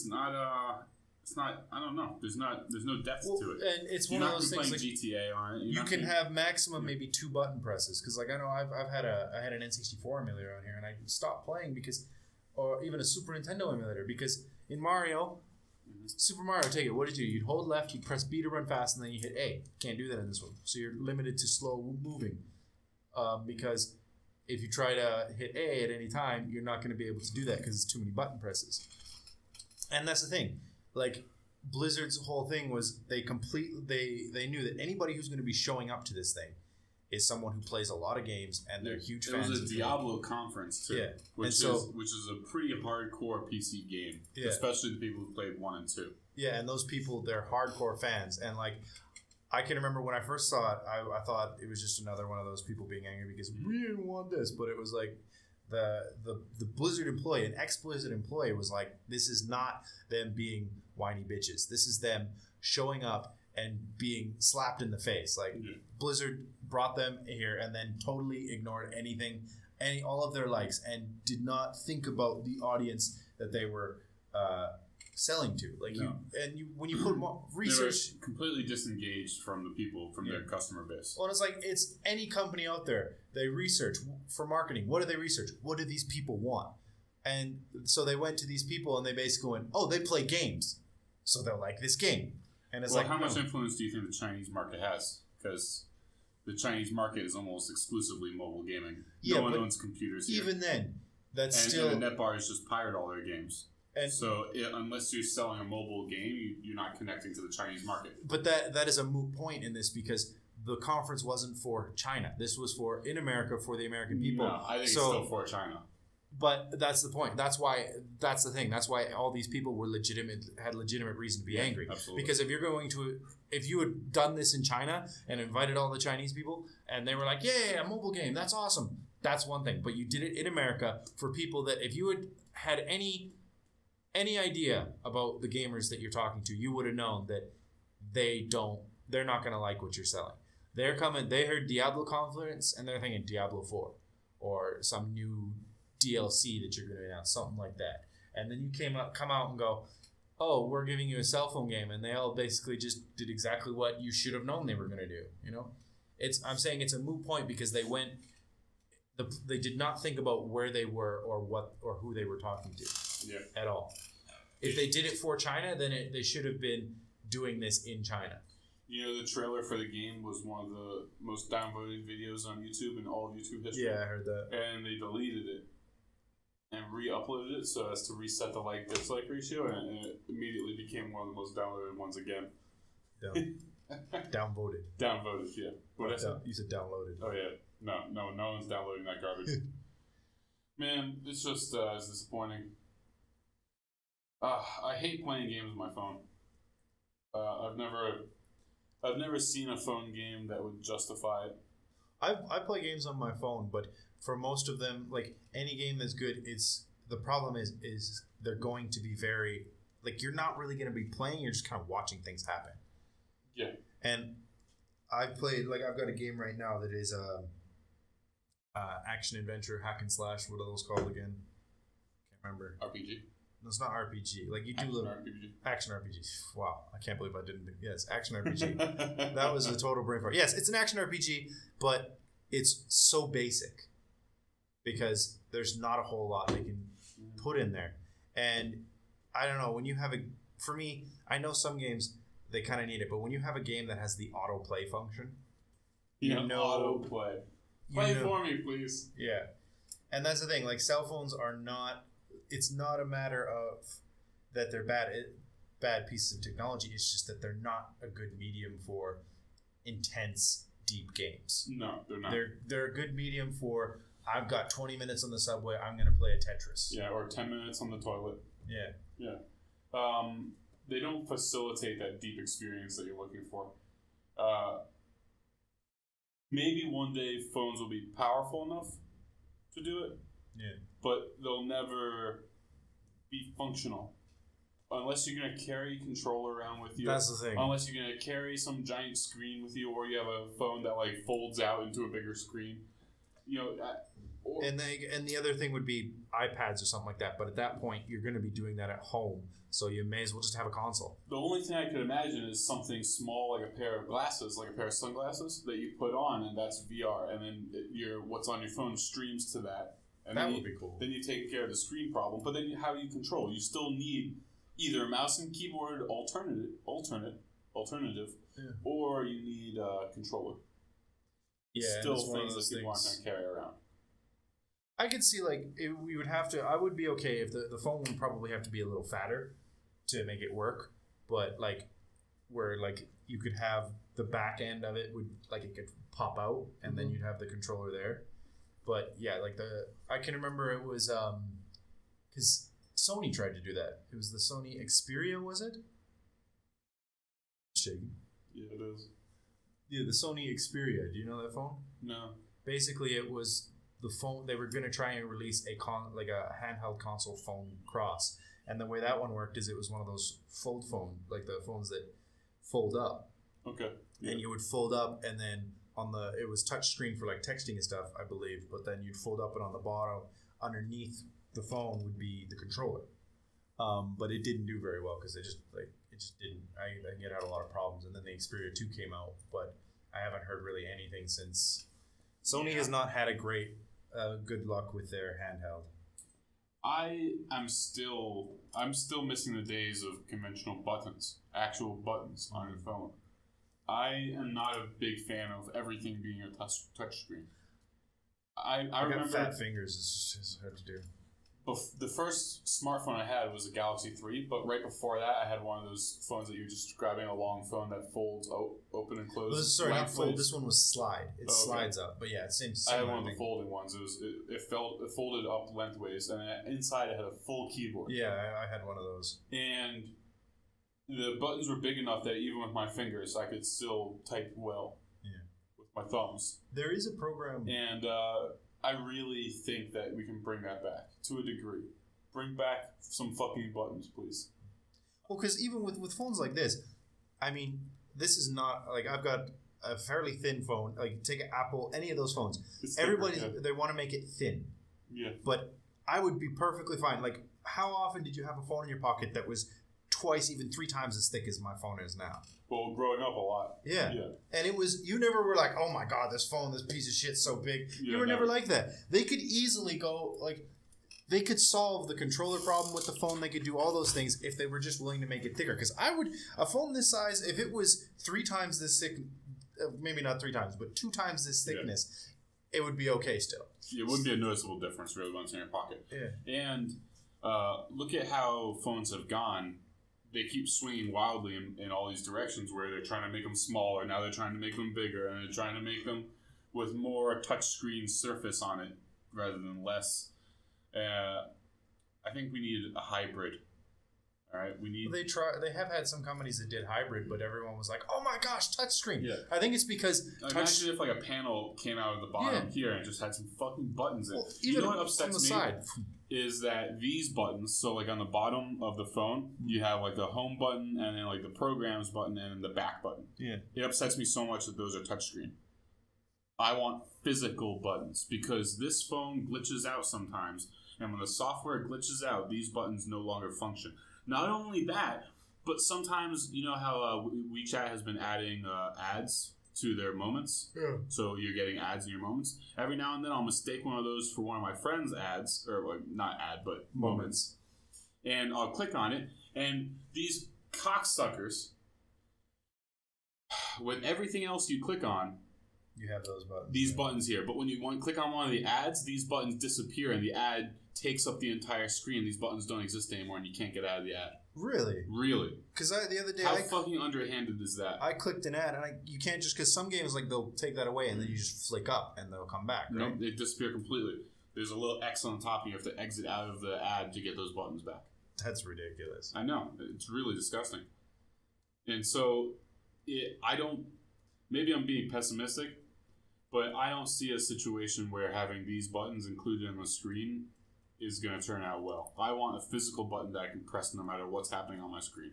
not it's not. I don't know. There's no depth to it. And it's You're one of those things like GTA on it. You can have maximum maybe 2 button presses because like I know I had an N64 emulator on here and I stopped playing because, or even a Super Nintendo emulator because in Mario, Super Mario, take it. What did you do? You'd hold left, you press B to run fast, and then you hit A. Can't do that in this one, so you're limited to slow moving because if you try to hit A at any time, you're not going to be able to do that because it's too many button presses. And that's the thing. Like, Blizzard's whole thing was they knew that anybody who's going to be showing up to this thing is someone who plays a lot of games and they're huge fans. It was a Diablo conference too, which is a pretty hardcore PC game, especially the people who played 1 and 2. Yeah, and those people, they're hardcore fans, and like I can remember when I first saw it, I thought it was just another one of those people being angry because we didn't want this, but it was like the Blizzard employee, an ex-Blizzard employee, was like, this is not them being whiny bitches. This is them showing up and being slapped in the face. Like Blizzard brought them here and then totally ignored all of their likes, and did not think about the audience that they were selling to. Like when you put more research, they were completely disengaged from the people, from their customer base. Well, it's like it's any company out there. They research for marketing. What do they research? What do these people want? And so they went to these people and they basically went, oh, they play games, so they'll like this game. And it's how much influence do you think the Chinese market has? Because the Chinese market is almost exclusively mobile gaming. No one owns computers here. Even then, and the netbar is just pirate all their games. And so unless you're selling a mobile game, you're not connecting to the Chinese market. But that is a moot point in this because the conference wasn't for China. This was in America for the American people. No, I think it's still for China. But that's the point. That's the thing. That's why all these people had legitimate reason to be angry. Absolutely. Because if you had done this in China and invited all the Chinese people and they were like, yeah, a mobile game, that's awesome. That's one thing. But you did it in America for people that if you had any idea about the gamers that you're talking to, you would have known that they're not going to like what you're selling. They heard Diablo conference and they're thinking Diablo 4 or some new DLC that you're going to announce, something like that. And then you come out and go, oh, we're giving you a cell phone game, and they all basically just did exactly what you should have known they were going to do. You know, I'm saying it's a moot point because they did not think about where they were or who they were talking to at all. If they did it for China, then they should have been doing this in China. You know, the trailer for the game was one of the most downvoted videos on YouTube in all of YouTube history. Yeah, I heard that. And they deleted it and re-uploaded it so as to reset the like-dislike ratio, and it immediately became one of the most downloaded ones again. Downvoted. Downvoted, yeah. What I said? You said downloaded. Oh, yeah. No one's downloading that garbage. Man, it's just it's disappointing. I hate playing games on my phone. I've never seen a phone game that would justify it. I play games on my phone, but for most of them, like any game that's good, the problem is they're going to be very like you're not really going to be playing. You're just kind of watching things happen. Yeah. And I've got a game right now that is action adventure hack and slash. What are those called again? Can't remember. RPG. No, it's not RPG. Like you do action RPG. Wow, I can't believe I didn't. Yes, action RPG. That was a total brain fart. Yes, it's an action RPG, but it's so basic because there's not a whole lot they can put in there. And I don't know, when you have for me, I know some games they kind of need it, but when you have a game that has the autoplay function, autoplay. Play for me, please. Yeah, and that's the thing. Like cell phones are not. It's not a matter of that they're bad pieces of technology. It's just that they're not a good medium for intense, deep games. No, they're not. They're a good medium for I've got 20 minutes on the subway. I'm going to play a Tetris. Yeah, or 10 minutes on the toilet. Yeah. Yeah. They don't facilitate that deep experience that you're looking for. Maybe one day phones will be powerful enough to do it. Yeah. But they'll never be functional. Unless you're going to carry a controller around with you. That's the thing. Unless you're going to carry some giant screen with you, or you have a phone that like folds out into a bigger screen. And the other thing would be iPads or something like that. But at that point, you're going to be doing that at home, so you may as well just have a console. The only thing I could imagine is something small, like a pair of glasses, like a pair of sunglasses that you put on, and that's VR, and then what's on your phone streams to that. And that would be cool. Then you take care of the screen problem. But then how do you control? You still need either a mouse and keyboard alternative, or you need a controller. Yeah, still things that people aren't going to carry around. I could see we would have to. I would be okay if the phone would probably have to be a little fatter to make it work, but where you could have the back end of it would it could pop out and then you'd have the controller there. But yeah, I can remember it was because Sony tried to do that. It was the Sony Xperia, was it? Shaking. Yeah, it is. Yeah, the Sony Xperia. Do you know that phone? No. Basically, it was the phone. They were going to try and release a handheld console phone cross, and the way that one worked is it was one of those fold phone, like the phones that fold up. Okay. Yeah. And you would fold up, and then it was touch screen for texting and stuff, I believe. But then you'd fold up, and on the bottom, underneath the phone would be the controller. But it didn't do very well because it just didn't. I think it had a lot of problems, and then the Xperia 2 came out, but I haven't heard really anything since. Sony has not had a great good luck with their handheld. I'm still missing the days of conventional buttons, actual buttons on your phone. I am not a big fan of everything being a touch screen. I remember fat fingers. It's just hard to do. The first smartphone I had was a Galaxy 3, but right before that, I had one of those phones that you're just grabbing, a long phone that folds open and closes. Not fold. This one was slide. It slides up, but yeah, same. I had one of the folding ones. It folded up lengthways, and inside it had a full keyboard. Yeah, I had one of those. And the buttons were big enough that even with my fingers, I could still type well. Yeah. With my thumbs. There is a program, and I really think that we can bring that back to a degree. Bring back some fucking buttons, please. Well, because even with phones like this, I mean, this is not I've got a fairly thin phone. Take an Apple, any of those phones. Everybody they want to make it thin. Yeah. But I would be perfectly fine. How often did you have a phone in your pocket that was twice, even 3 times as thick as my phone is now? Well, growing up a lot. Yeah. And it was, you never were like, oh my God, this piece of shit's so big. Yeah, you were never like that. They could easily go, they could solve the controller problem with the phone. They could do all those things if they were just willing to make it thicker. Because a phone this size, if it was 3 times this thick, maybe not 3 times, but 2 times this thickness, it would be okay still. It wouldn't be a noticeable difference really once in your pocket. Yeah. And look at how phones have gone. They keep swinging wildly in all these directions where they're trying to make them smaller. Now they're trying to make them bigger, and they're trying to make them with more touchscreen surface on it rather than less. I think we need a hybrid. All right, we need. They have had some companies that did hybrid, but everyone was like, "Oh my gosh, touchscreen!" Yeah. I think it's because imagine if a panel came out of the bottom here and just had some fucking buttons in. You know what upsets me? Side. Is that these buttons, so on the bottom of the phone, you have the home button and then the programs button and then the back button. Yeah. It upsets me so much that those are touchscreen. I want physical buttons because this phone glitches out sometimes, and when the software glitches out, these buttons no longer function. Not only that, but sometimes, you know how WeChat has been adding ads to their moments? Yeah. So you're getting ads in your moments. Every now and then I'll mistake one of those for one of my friends' ads, or not ad, but moments. And I'll click on it, and these cocksuckers, with everything else you click on, you have those buttons. These buttons here. But when you click on one of the ads, these buttons disappear, and the ad takes up the entire screen. These buttons don't exist anymore, and you can't get out of the ad. Really? Really. Because the other day, how fucking underhanded is that? I clicked an ad, and you can't just, because some games they'll take that away, and then you just flick up, and they'll come back. Right? No, they disappear completely. There's a little X on top, and you have to exit out of the ad to get those buttons back. That's ridiculous. I know, it's really disgusting. And so, maybe I'm being pessimistic, but I don't see a situation where having these buttons included on the screen is going to turn out well. I want a physical button that I can press no matter what's happening on my screen.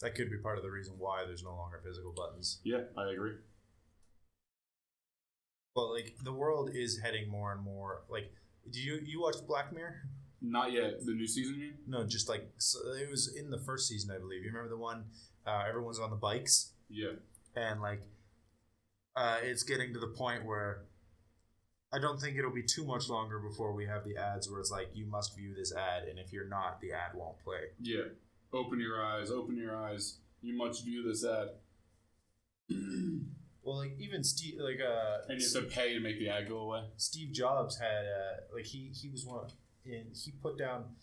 That could be part of the reason why there's no longer physical buttons. Yeah, I agree. Well, like the world is heading more and more. Like, do you watch Black Mirror? Not yet. The new season, you mean? No, just like so it was in the first season, I believe. You remember the one? Everyone's on the bikes. Yeah. And like, it's getting to the point where I don't think it'll be too much longer before we have the ads where it's like you must view this ad, and if you're not, the ad won't play. Yeah. Open your eyes. Open your eyes. You must view this ad. Well, like even Steve, like and you have to pay to make the ad go away. Steve Jobs had like he was one, and he put down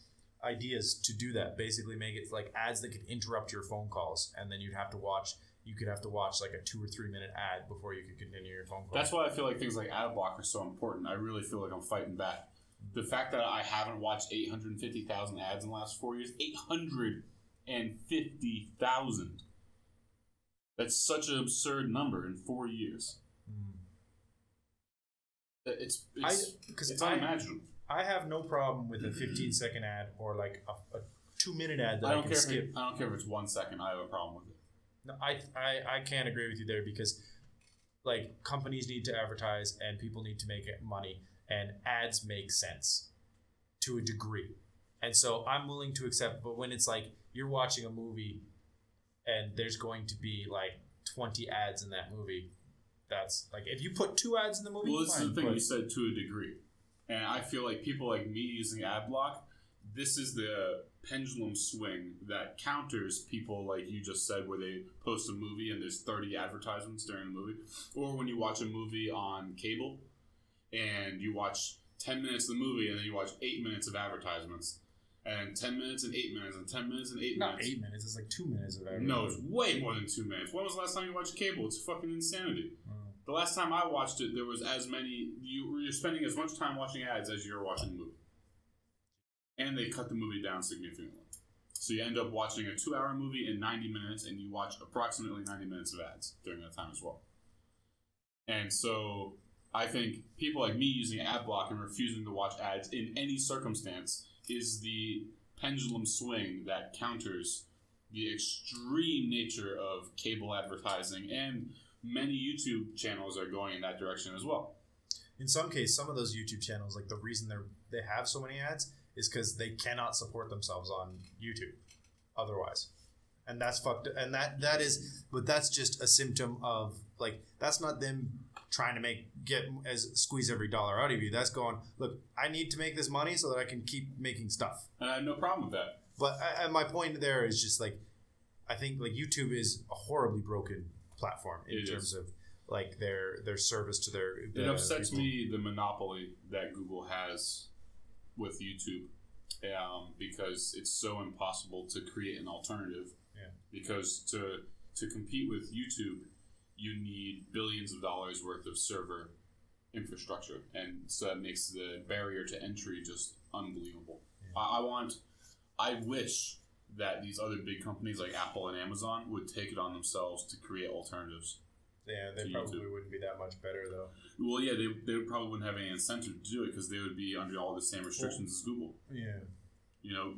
ideas to do that. Basically, make it like ads that could interrupt your phone calls, and then you could have to watch like a 2 or 3 minute ad before you could continue your phone call. That's why I feel like things like ad block are so important. I really feel like I'm fighting back. The fact that I haven't watched 850,000 ads in the last 4 years, 850,000. That's such an absurd number in 4 years. It's unimaginable. I have no problem with a 15-second ad or like a 2-minute ad that I can skip. I don't care if it's 1 second. I have a problem with it. No, I can't agree with you there because like companies need to advertise and people need to make money, and ads make sense to a degree. And so I'm willing to accept, but when it's like you're watching a movie and there's going to be like 20 ads in that movie, that's like if you put 2 ads in the movie. Well, this is the thing you said, to a degree. And I feel like people like me using ad block, this is the pendulum swing that counters people like you just said, where they post a movie and there's 30 advertisements during the movie. Or when you watch a movie on cable and you watch 10 minutes of the movie and then you watch 8 minutes of advertisements. And 10 minutes and 8 minutes and 10 minutes and 8 minutes. Not 8 minutes, it's like 2 minutes of advertisement. No, it's way more than 2 minutes. When was the last time you watched cable? It's fucking insanity. The last time I watched it, there was as many... You're spending as much time watching ads as you're watching the movie. And they cut the movie down significantly. So you end up watching a 2-hour movie in 90 minutes, and you watch approximately 90 minutes of ads during that time as well. And so I think people like me using ad block and refusing to watch ads in any circumstance is the pendulum swing that counters the extreme nature of cable advertising, and many YouTube channels are going in that direction as well. In some cases, some of those YouTube channels, like the reason they have so many ads is because they cannot support themselves on YouTube otherwise. And that's fucked. And that is, but that's just a symptom of like, that's not them trying to squeeze every dollar out of you. That's going, look, I need to make this money so that I can keep making stuff. And I have no problem with that. But my point there is just like, I think like YouTube is a horribly broken platform in terms of like their service to their. It upsets me, the monopoly that Google has with YouTube, because it's so impossible to create an alternative. Yeah. Because to compete with YouTube, you need billions of dollars worth of server infrastructure, and so that makes the barrier to entry just unbelievable. Yeah. I wish that these other big companies like Apple and Amazon would take it on themselves to create alternatives. Yeah, they probably wouldn't be that much better though. Well, yeah, they probably wouldn't have any incentive to do it because they would be under all the same restrictions as Google. Yeah. You know,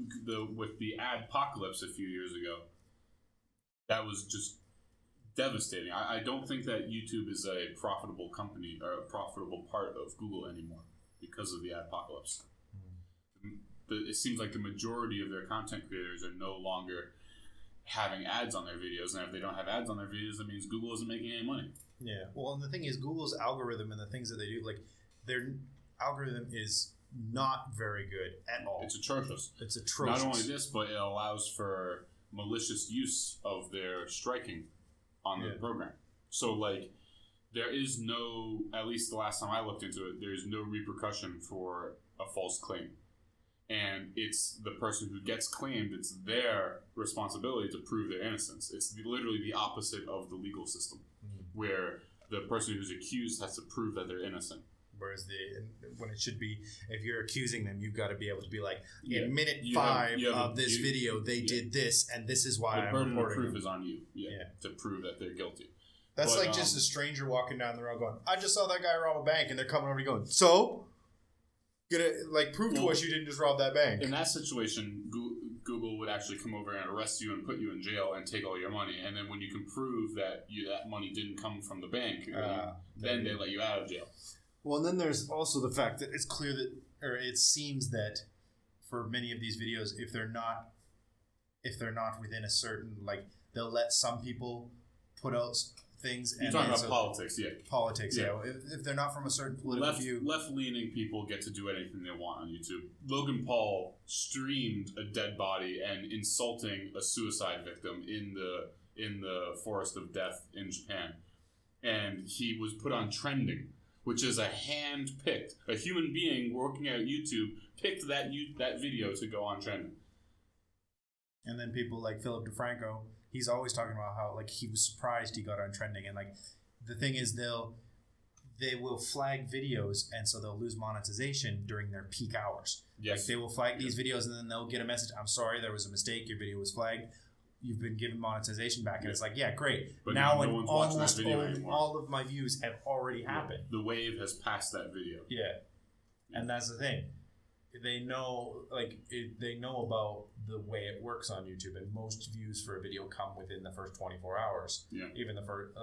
with the adpocalypse a few years ago, that was just devastating. I don't think that YouTube is a profitable company or a profitable part of Google anymore because of the adpocalypse. It seems like the majority of their content creators are no longer having ads on their videos, and if they don't have ads on their videos, that means Google isn't making any money. Yeah. Well, and the thing is, Google's algorithm and the things that they do, like their algorithm is not very good at all. It's atrocious. It's atrocious. Not only this, but it allows for malicious use of their striking on the program. So, like, there is no, at least the last time I looked into it, there's no repercussion for a false claim. And it's the person who gets claimed, it's their responsibility to prove their innocence. It's literally the opposite of the legal system, where the person who's accused has to prove that they're innocent. Whereas when it should be, if you're accusing them, you've got to be able to be like, in minute 5 of this video, they did this, and this is why I'm reporting. The burden of proof is on you, to prove that they're guilty. That's like just a stranger walking down the road going, I just saw that guy rob a bank, and they're coming over to you going, so? Gonna like prove to us you didn't just rob that bank. In that situation, Google would actually come over and arrest you and put you in jail and take all your money. And then when you can prove that that money didn't come from the bank, then they let you out of jail. Well, and then there's also the fact that it's clear that, or it seems that for many of these videos, if they're not within a certain, like, they'll let some people put out things. You're talking about politics, yeah. Politics, yeah. If they're not from a certain political view. Left-leaning people get to do anything they want on YouTube. Logan Paul streamed a dead body and insulting a suicide victim in the forest of death in Japan. And he was put on trending, which is a human being working at YouTube picked that video to go on trending. And then people like Philip DeFranco, he's always talking about how, like, he was surprised he got on trending. And, like, the thing is they will flag videos, and so they'll lose monetization during their peak hours. Yes. Like, they will flag these videos, and then they'll get a message, I'm sorry, there was a mistake, your video was flagged, you've been given monetization back. And it's like, yeah, great. But now no one's watching that video anymore. All of my views have already happened. The wave has passed that video. Yeah. And that's the thing. They know, they know about the way it works on YouTube, and most views for a video come within the first 24 hours. Yeah. Even the first,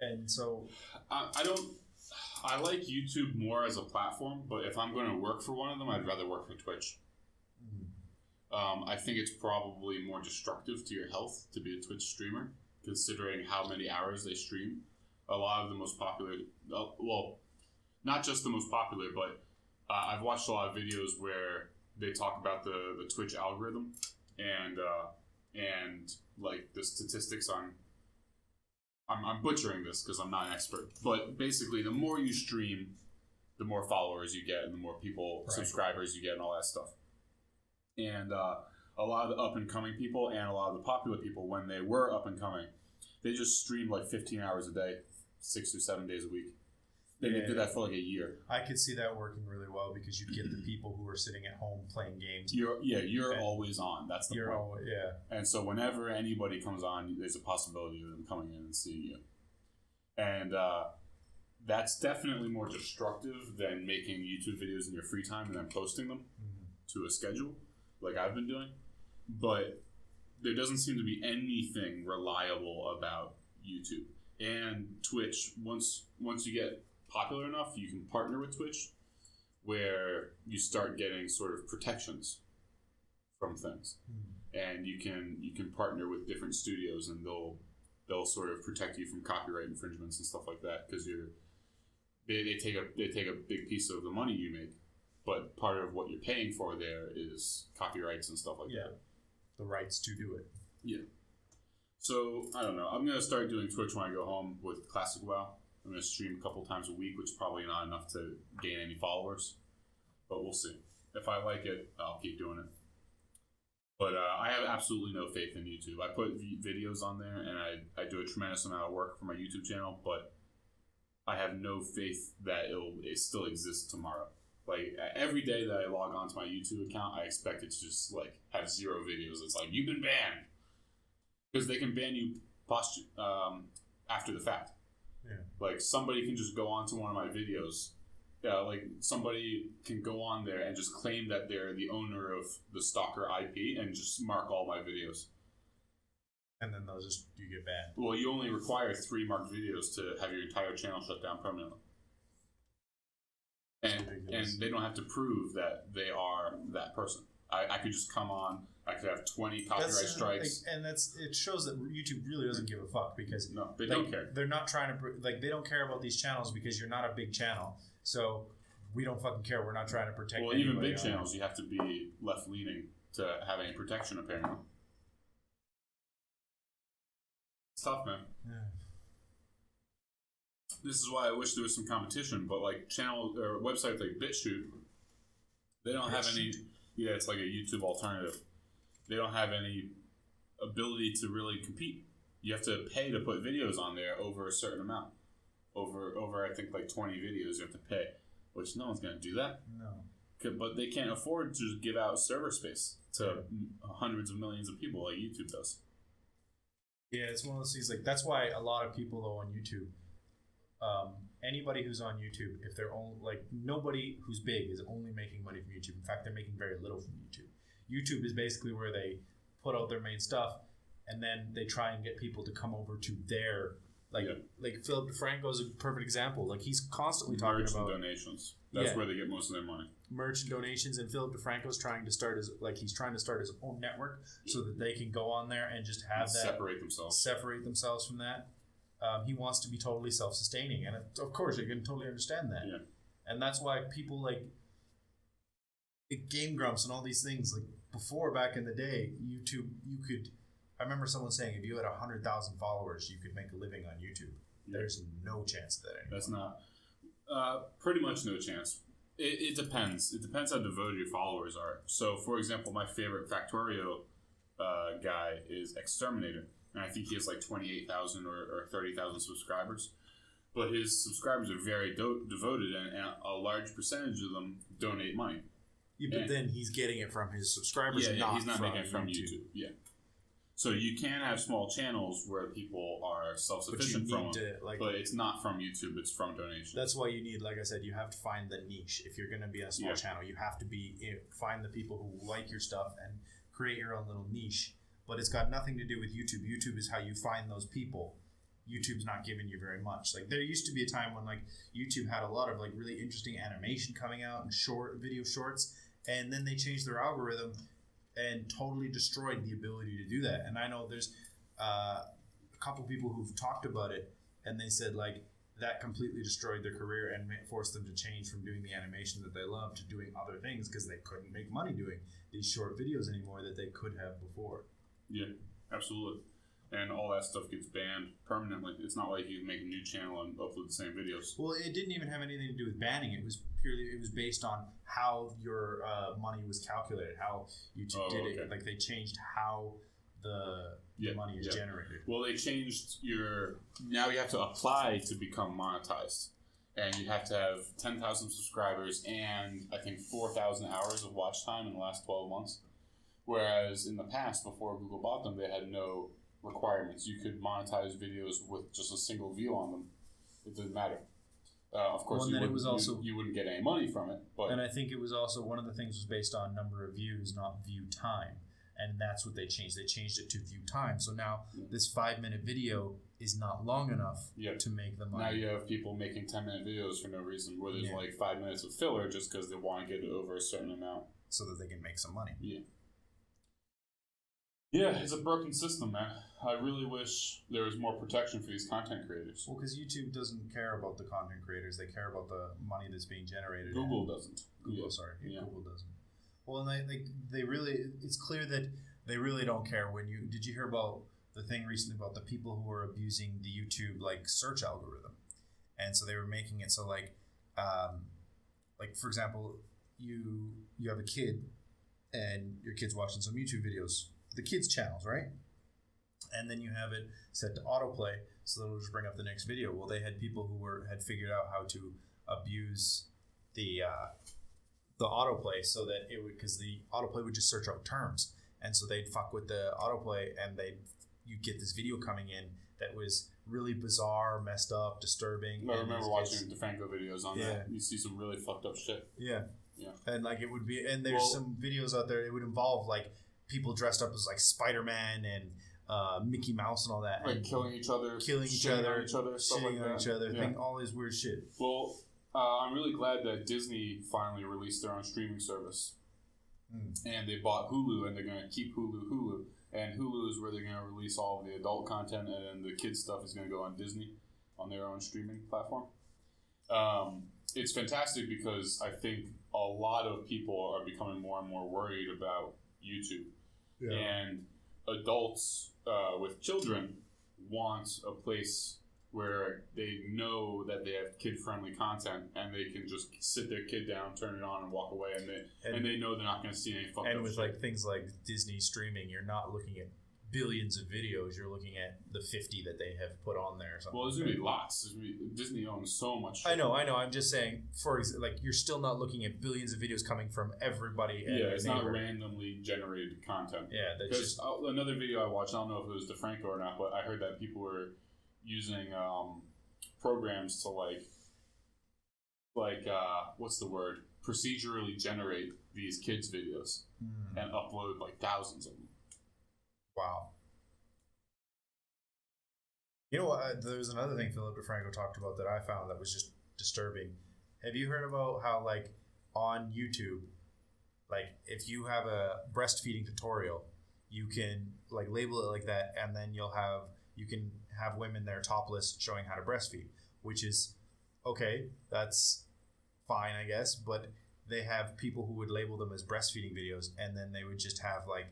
and so I like YouTube more as a platform, but if I'm going to work for one of them, I'd rather work for Twitch. Mm-hmm. I think it's probably more destructive to your health to be a Twitch streamer, considering how many hours they stream. A lot of the most popular, well, not just the most popular, but I've watched a lot of videos where they talk about the Twitch algorithm and like the statistics on. I'm butchering this because I'm not an expert, but basically, the more you stream, the more followers you get, and the more subscribers you get, and all that stuff. And a lot of the up and coming people and a lot of the popular people, when they were up and coming, they just streamed like 15 hours a day, 6 or 7 days a week. They did that for like a year. I could see that working really well because you get the people who are sitting at home playing games. You're always on. That's the point. And so whenever anybody comes on, there's a possibility of them coming in and seeing you. And that's definitely more destructive than making YouTube videos in your free time and then posting them to a schedule, like I've been doing. But there doesn't seem to be anything reliable about YouTube. And Twitch, once you get popular enough, you can partner with Twitch where you start getting sort of protections from things. And you can partner with different studios, and they'll sort of protect you from copyright infringements and stuff like that, because they take a big piece of the money you make, but part of what you're paying for there is copyrights and stuff like that. The rights to do it. Yeah. So, I don't know. I'm going to start doing Twitch when I go home with Classic WoW. I'm going to stream a couple times a week, which is probably not enough to gain any followers. But we'll see. If I like it, I'll keep doing it. But I have absolutely no faith in YouTube. I put videos on there, and I do a tremendous amount of work for my YouTube channel, but I have no faith that it still exists tomorrow. Like, every day that I log on to my YouTube account, I expect it to just, like, have 0 videos. It's like, you've been banned. Because they can ban you after the fact. Yeah. Like, somebody can just go on to one of my videos. Like, somebody can go on there and just claim that they're the owner of the stalker IP and just mark all my videos. And then you get banned. Well, you only require 3 marked videos to have your entire channel shut down permanently. And they don't have to prove that they are that person. I could just come on. I could have 20 copyright strikes. It shows that YouTube really doesn't give a fuck, because they don't care. They're not trying to they don't care about these channels because you're not a big channel. So we don't fucking care. We're not trying to protect. Well, even big channels, you have to be left leaning to have any protection. Apparently, it's tough, man. Yeah. This is why I wish there was some competition, but like channel or websites like BitChute, they don't have any. Yeah, it's like a YouTube alternative. They don't have any ability to really compete. You have to pay to put videos on there over a certain amount. Over I think like 20 videos you have to pay, which no one's going to do that. No. But they can't afford to just give out server space to hundreds of millions of people like YouTube does. Yeah, it's one of those things. Like, that's why a lot of people though on YouTube, anybody who's on YouTube, if they're only nobody who's big is only making money from YouTube. In fact, they're making very little from YouTube. YouTube is basically where they put out their main stuff, and then they try and get people to come over to their like Philip DeFranco is a perfect example. Like he's constantly talking merch about and donations. That's where they get most of their money. Merch and donations, and Philip DeFranco's trying to start his own network so that they can go on there and just have separate themselves from that. He wants to be totally self-sustaining, and of course you can totally understand that. Yeah. And that's why people like Game Grumps and all these things, like before, back in the day, YouTube, I remember someone saying if you had 100,000 followers, you could make a living on YouTube. There's no chance of that anymore. That's not, pretty much no chance. It depends. It depends how devoted your followers are. So, for example, my favorite Factorio guy is Exterminator. And I think he has like 28,000 or 30,000 subscribers. But his subscribers are very devoted, and a large percentage of them donate money. Yeah, but then he's getting it from his subscribers. He's not making it from YouTube. Yeah. So you can have small channels where people are self-sufficient from them, but it's not from YouTube, it's from donations. That's why you need, like I said, you have to find the niche. If you're going to be a small channel, you have to find the people who like your stuff and create your own little niche. But it's got nothing to do with YouTube. YouTube is how you find those people. YouTube's not giving you very much. Like there used to be a time when like YouTube had a lot of like really interesting animation coming out and video shorts, and then they changed their algorithm and totally destroyed the ability to do that. And I know there's a couple people who've talked about it, and they said like that completely destroyed their career and forced them to change from doing the animation that they love to doing other things because they couldn't make money doing these short videos anymore that they could have before. Yeah, absolutely. And all that stuff gets banned permanently. It's not like you can make a new channel and upload the same videos. Well, it didn't even have anything to do with banning. It was based on how your money was calculated, how YouTube did it. Like they changed how the money is generated. Well, they changed now you have to apply to become monetized. And you have to have 10,000 subscribers and I think 4,000 hours of watch time in the last 12 months. Whereas in the past, before Google bought them, they had no requirements. You could monetize videos with just a single view on them. It didn't matter. Of course, you wouldn't get any money from it. But and I think it was also one of the things was based on number of views, not view time. And that's what they changed. They changed it to view time. So now this 5-minute video is not long enough to make the money. Now you have people making 10-minute videos for no reason, where there's like 5 minutes of filler just because they want to get it over a certain amount. So that they can make some money. Yeah. Yeah, it's a broken system, man. I really wish there was more protection for these content creators. Well, because YouTube doesn't care about the content creators. They care about the money that's being generated. Google doesn't. Google doesn't. Well, and they really, it's clear that they really don't care. Did you hear about the thing recently about the people who were abusing the YouTube like search algorithm? And so they were making it so like for example, you have a kid and your kid's watching some YouTube videos, the kids channels, right? And then you have it set to autoplay, so that it'll just bring up the next video. Well, they had people who had figured out how to abuse the autoplay so that because the autoplay would just search out terms, and so they'd fuck with the autoplay, and you'd get this video coming in that was really bizarre, messed up, disturbing. I remember watching DeFranco videos on that. You see some really fucked up shit. Yeah. And like it would be, and there's some videos out there. It would involve like people dressed up as like Spider-Man and Mickey Mouse and all that, like and killing each other, stuff like that. All this weird shit. Well, I'm really glad that Disney finally released their own streaming service, and they bought Hulu, and they're going to keep Hulu. And Hulu is where they're going to release all of the adult content, and then the kids stuff is going to go on Disney, on their own streaming platform. It's fantastic because I think a lot of people are becoming more and more worried about YouTube. Yeah. And adults with children want a place where they know that they have kid-friendly content and they can just sit their kid down, turn it on, and walk away, and they know they're not going to see any fucked up shit. And with like things like Disney streaming, you're not looking at billions of videos. You're looking at the 50 that they have put on there. Or something. Well, there's going to be lots. Disney owns so much shit. I know. I'm just saying, you're still not looking at billions of videos coming from everybody. Yeah, it's not randomly generated content. Yeah, because another video I watched, I don't know if it was DeFranco or not, but I heard that people were using programs to like what's the word? Procedurally generate these kids videos. and upload like thousands of them. Wow. You know what? There was another thing Philip DeFranco talked about that I found that was just disturbing. Have you heard about how, like, on YouTube, like, if you have a breastfeeding tutorial, you can, like, label it like that, and then you can have women there topless showing how to breastfeed, which is, okay, that's fine, I guess, but they have people who would label them as breastfeeding videos, and then they would just have, like,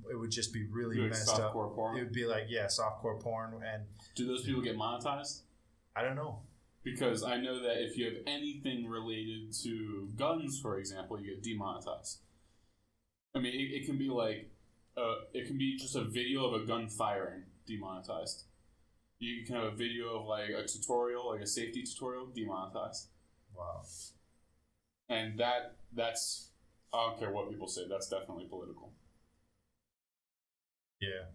it would just be really like messed up. Porn? It would be like, yeah, softcore porn. And do those people get monetized? I don't know. Because I know that if you have anything related to guns, for example, you get demonetized. I mean, it can be like, it can be just a video of a gun firing, demonetized. You can have a video of like a tutorial, like a safety tutorial, demonetized. Wow. And that's, I don't care what people say, that's definitely political. Yeah.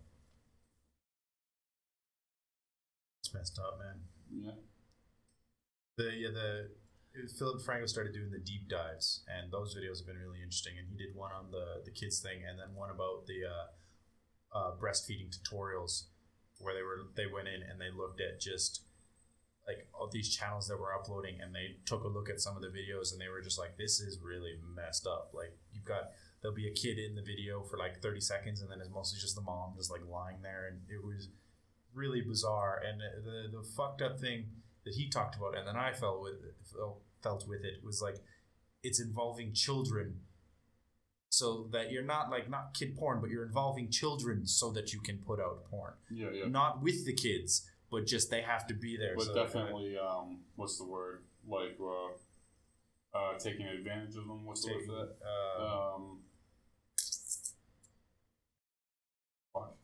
It's messed up, man. Yeah. Philip Franco started doing the deep dives, and those videos have been really interesting. And he did one on the kids thing, and then one about the breastfeeding tutorials, where they went in and they looked at just like all these channels that were uploading, and they took a look at some of the videos, and they were just like, this is really messed up. Like, there'll be a kid in the video for like 30 seconds, and then it's mostly just the mom just like lying there, and it was really bizarre. And the fucked up thing that he talked about, and then I felt with it, was like, it's involving children, so that you're not kid porn, but you're involving children so that you can put out porn. Yeah. Not with the kids, but just they have to be there. But so definitely, what's the word? Like, taking advantage of them. What's the word for that?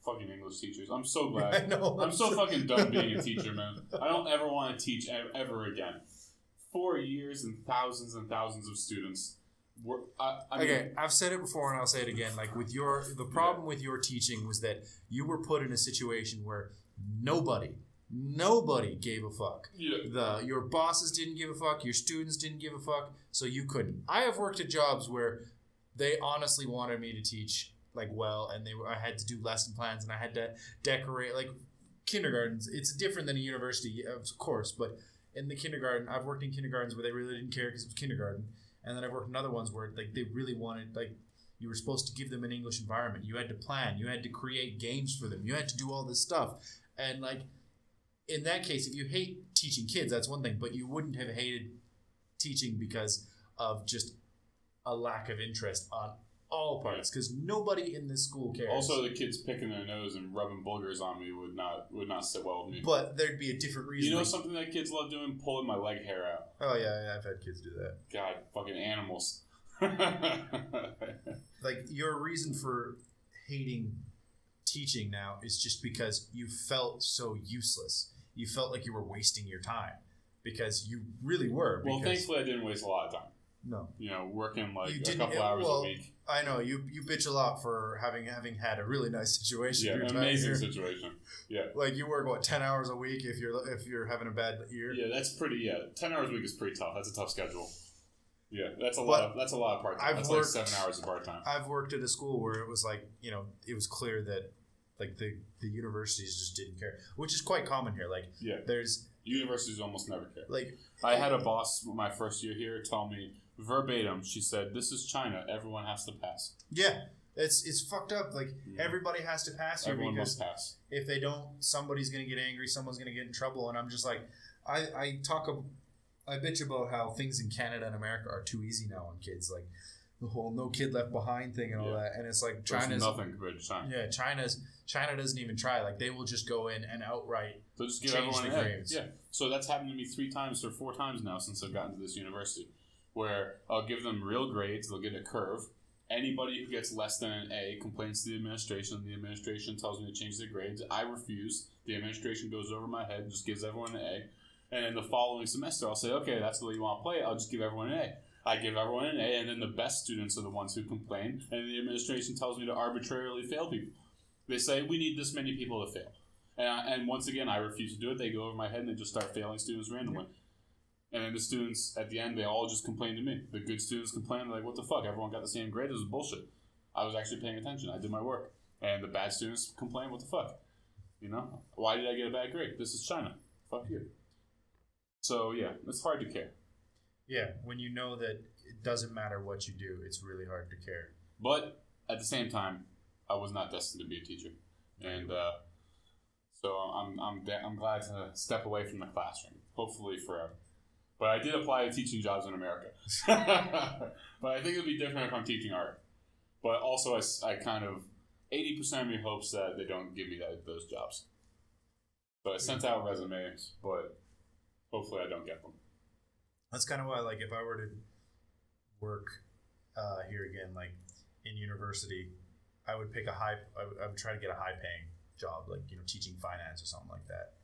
Fucking English teachers. I'm so glad. I know. I'm so fucking done being a teacher, man. I don't ever want to teach ever again. 4 years and thousands of students. Okay, I've said it before and I'll say it again. Like, with the problem with your teaching was that you were put in a situation where nobody gave a fuck. Yeah. Your bosses didn't give a fuck. Your students didn't give a fuck. So you couldn't. I have worked at jobs where they honestly wanted me to teach like well, and I had to do lesson plans, and I had to decorate like kindergartens. It's different than a university, of course, but in the kindergarten, I've worked in kindergartens where they really didn't care because it was kindergarten, and then I've worked in other ones where like they really wanted, like, you were supposed to give them an English environment. You had to plan. You had to create games for them. You had to do all this stuff, and like in that case, if you hate teaching kids, that's one thing, but you wouldn't have hated teaching because of just a lack of interest on all parts, because nobody in this school cares. Also, the kids picking their nose and rubbing boogers on me would not sit well with me. But there'd be a different reason. You know something that kids love doing? Pulling my leg hair out. Oh yeah, I've had kids do that. God, fucking animals. Like, your reason for hating teaching now is just because you felt so useless. You felt like you were wasting your time, because you really were. Well, thankfully I didn't waste a lot of time. No. You know, working like a couple hours a week. I know, you bitch a lot for having had a really nice situation. Yeah, an amazing situation. Yeah. Like, you work, 10 hours a week if you're having a bad year? Yeah, that's pretty, 10 hours a week is pretty tough. That's a tough schedule. Yeah, that's a lot of part-time. That's like 7 hours of part-time. I've worked at a school where it was like, it was clear that like the universities just didn't care, which is quite common here. Like, there's universities almost never care. Like, I had a boss my first year here tell me verbatim, she said, "This is China. Everyone has to pass." Yeah, it's fucked up. Like, everybody has to pass here. Everyone because must pass. If they don't, somebody's gonna get angry. Someone's gonna get in trouble. And I'm just like, I bitch about how things in Canada and America are too easy now on kids. Like, the whole no kid left behind thing and all that. And it's like, China's nothing compared to China. Yeah, China doesn't even try. Like, they will just go in and outright they'll just give change everyone the grades. Yeah. So that's happened to me 3 times or 4 times now since I've gotten to this university, where I'll give them real grades. They'll get a curve. Anybody who gets less than an A complains to the administration. The administration tells me to change their grades. I refuse. The administration goes over my head and just gives everyone an A. And in the following semester, I'll say, okay, that's the way you want to play it. I'll just give everyone an A. I give everyone an A, and then the best students are the ones who complain, and the administration tells me to arbitrarily fail people. They say, we need this many people to fail. And once again, I refuse to do it. They go over my head, and they just start failing students randomly. And then the students, at the end, they all just complain to me. The good students complain, like, what the fuck? Everyone got the same grade. This is bullshit. I was actually paying attention. I did my work. And the bad students complain, what the fuck? You know? Why did I get a bad grade? This is China. Fuck you. So, yeah, it's hard to care. Yeah, when you know that it doesn't matter what you do, it's really hard to care. But at the same time, I was not destined to be a teacher. And so I'm glad to step away from the classroom, hopefully forever. But I did apply to teaching jobs in America. But I think it would be different if I'm teaching art. But also, I kind of, 80% of me hopes that they don't give me those jobs. So I sent out resumes, but hopefully I don't get them. That's kind of why, like, if I were to work here again, like, in university, I would pick I would try to get a high-paying job, like, you know, teaching finance or something like that.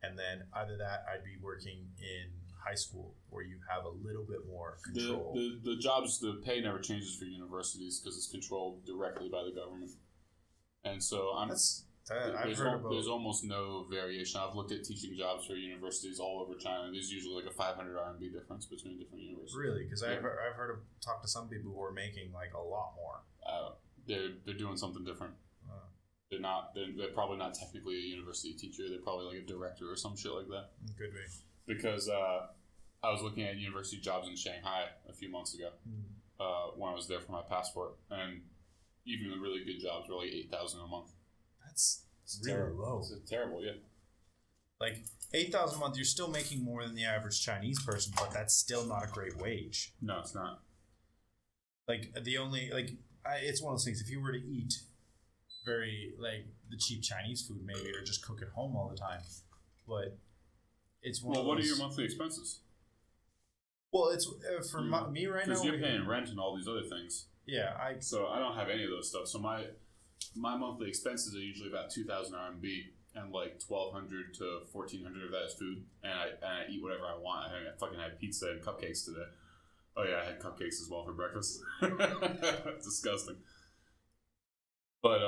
And then either that, I'd be working in high school where you have a little bit more control. The jobs, the pay never changes for universities because it's controlled directly by the government. And so there's almost no variation. I've looked at teaching jobs for universities all over China. There's usually like a 500 RMB difference between different universities. Really? Because I've talked to some people who are making like a lot more. They're doing something different. They're probably not technically a university teacher. They're probably like a director or some shit like that. Could be. Because I was looking at university jobs in Shanghai a few months ago when I was there for my passport, and even the really good jobs were like 8,000 a month. That's really low. It's terrible, yeah. Like 8,000 a month, you're still making more than the average Chinese person, but that's still not a great wage. No, it's not. Like it's one of those things. If you were to eat very like the cheap Chinese food, maybe, or just cook at home all the time, but it's one. Well, what are your monthly expenses? Well, it's for me right now. Because you're paying rent and all these other things. Yeah, So I don't have any of those stuff. So my monthly expenses are usually about 2,000 RMB, and like 1,200 to 1,400 of that is food, and I eat whatever I want. I fucking had pizza and cupcakes today. Oh yeah, I had cupcakes as well for breakfast. Disgusting. But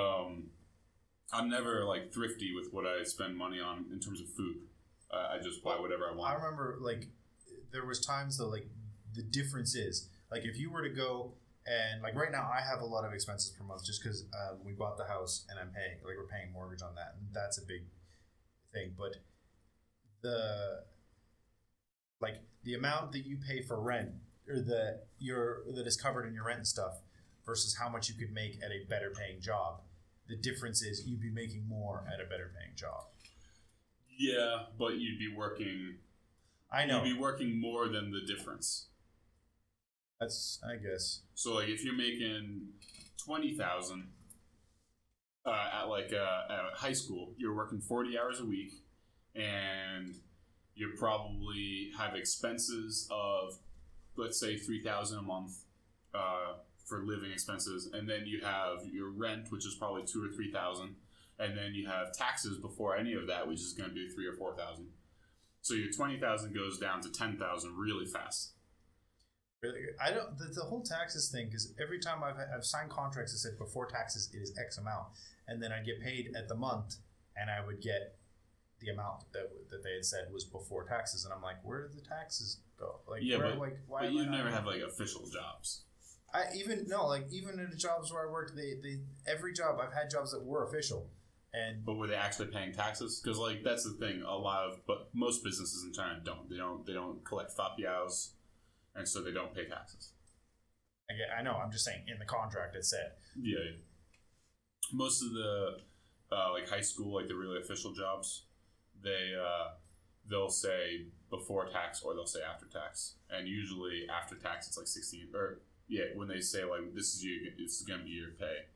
I'm never like thrifty with what I spend money on in terms of food. I just buy whatever I want. I remember like there was times though, like the difference is like if you were to go and like right now I have a lot of expenses per month just because we bought the house and we're paying mortgage on that, and that's a big thing. But the amount that you pay for rent or that is covered in your rent and stuff versus how much you could make at a better paying job, the difference is you'd be making more at a better paying job. Yeah, but you'd be working. I know. You'd be working more than the difference. That's, I guess. So, like, if you're making 20,000 at high school, you're working 40 hours a week, and you probably have expenses of, let's say, 3,000 a month for living expenses, and then you have your rent, which is probably 2,000 or 3,000, and then you have taxes before any of that, which is going to be 3,000 or 4,000. So your 20,000 goes down to 10,000 really fast. Really, I don't. The whole taxes thing, because every time I've signed contracts that said before taxes it is X amount, and then I get paid at the month, and I would get the amount that they had said was before taxes, and I'm like, where did the taxes go? Like, yeah, why but you never have like official jobs. Even in the jobs where I worked, every job I've had jobs that were official. But were they actually paying taxes? Because like that's the thing. But most businesses in China don't. They don't collect fapiaos, and so they don't pay taxes. I know. I'm just saying in the contract it said. Yeah. Most of the like high school, like the really official jobs, they'll say before tax or they'll say after tax, and usually after tax it's like 16 or yeah. When they say like this is going to be your pay.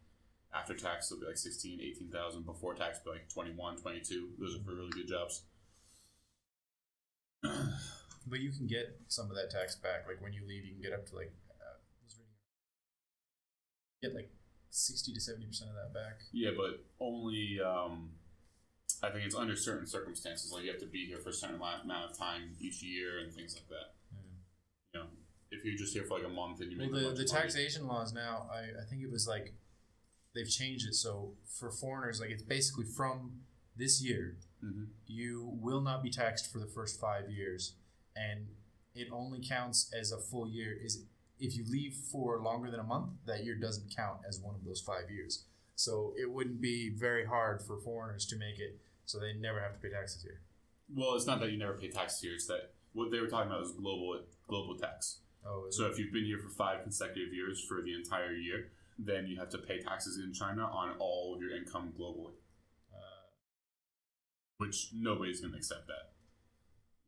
After tax, it'll be like 16,000, 18,000. Before tax, it'll be like 21, 22. Those are for really good jobs. But you can get some of that tax back. Like when you leave, you can get up to like, get like 60 to 70% of that back. Yeah, but only, I think it's under certain circumstances. Like you have to be here for a certain amount of time each year and things like that. You know, if you're just here for like a month and you make the taxation laws now, I think it was like, they've changed it so for foreigners, like it's basically from this year, you will not be taxed for the first 5 years, and it only counts as a full year is if you leave for longer than a month, that year doesn't count as one of those 5 years. So it wouldn't be very hard for foreigners to make it, so they never have to pay taxes here. Well, it's not that you never pay taxes here. It's that what they were talking about is global tax. Oh, so if you've been here for 5 consecutive years for the entire year, then you have to pay taxes in China on all of your income globally. Which nobody's going to accept that.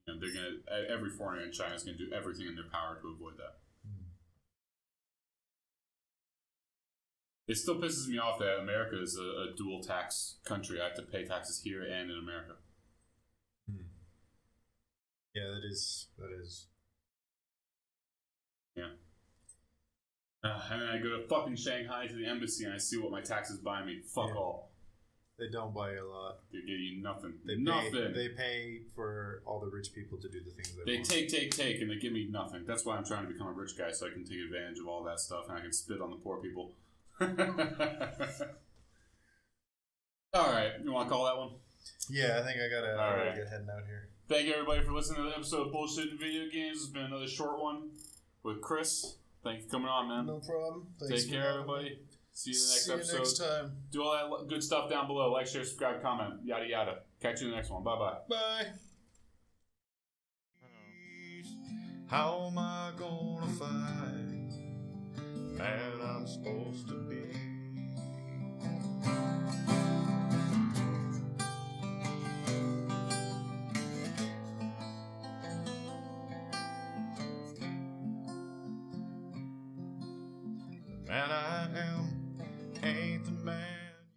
You know, they're going to. Every foreigner in China is going to do everything in their power to avoid that. It still pisses me off that America is a dual tax country. I have to pay taxes here and in America. Yeah, that is. Yeah. And then I go to fucking Shanghai to the embassy and I see what my taxes buy me. Fuck all. They don't buy you a lot. They give you nothing. Nothing. They pay for all the rich people to do the things they want. They take, and they give me nothing. That's why I'm trying to become a rich guy, so I can take advantage of all that stuff and I can spit on the poor people. Alright, you want to call that one? Yeah, I think I gotta get heading out here. Thank you everybody for listening to the episode of Bullshit in Video Games. It's been another short one with Chris. Thanks for coming on, man. No problem. Thanks. Take care, everybody. See you in the next episode. See you next time. Do all that good stuff down below. Like, share, subscribe, comment, yada yada. Catch you in the next one. Bye-bye. Bye. How am I gonna find man I'm supposed to be? The man I am ain't the man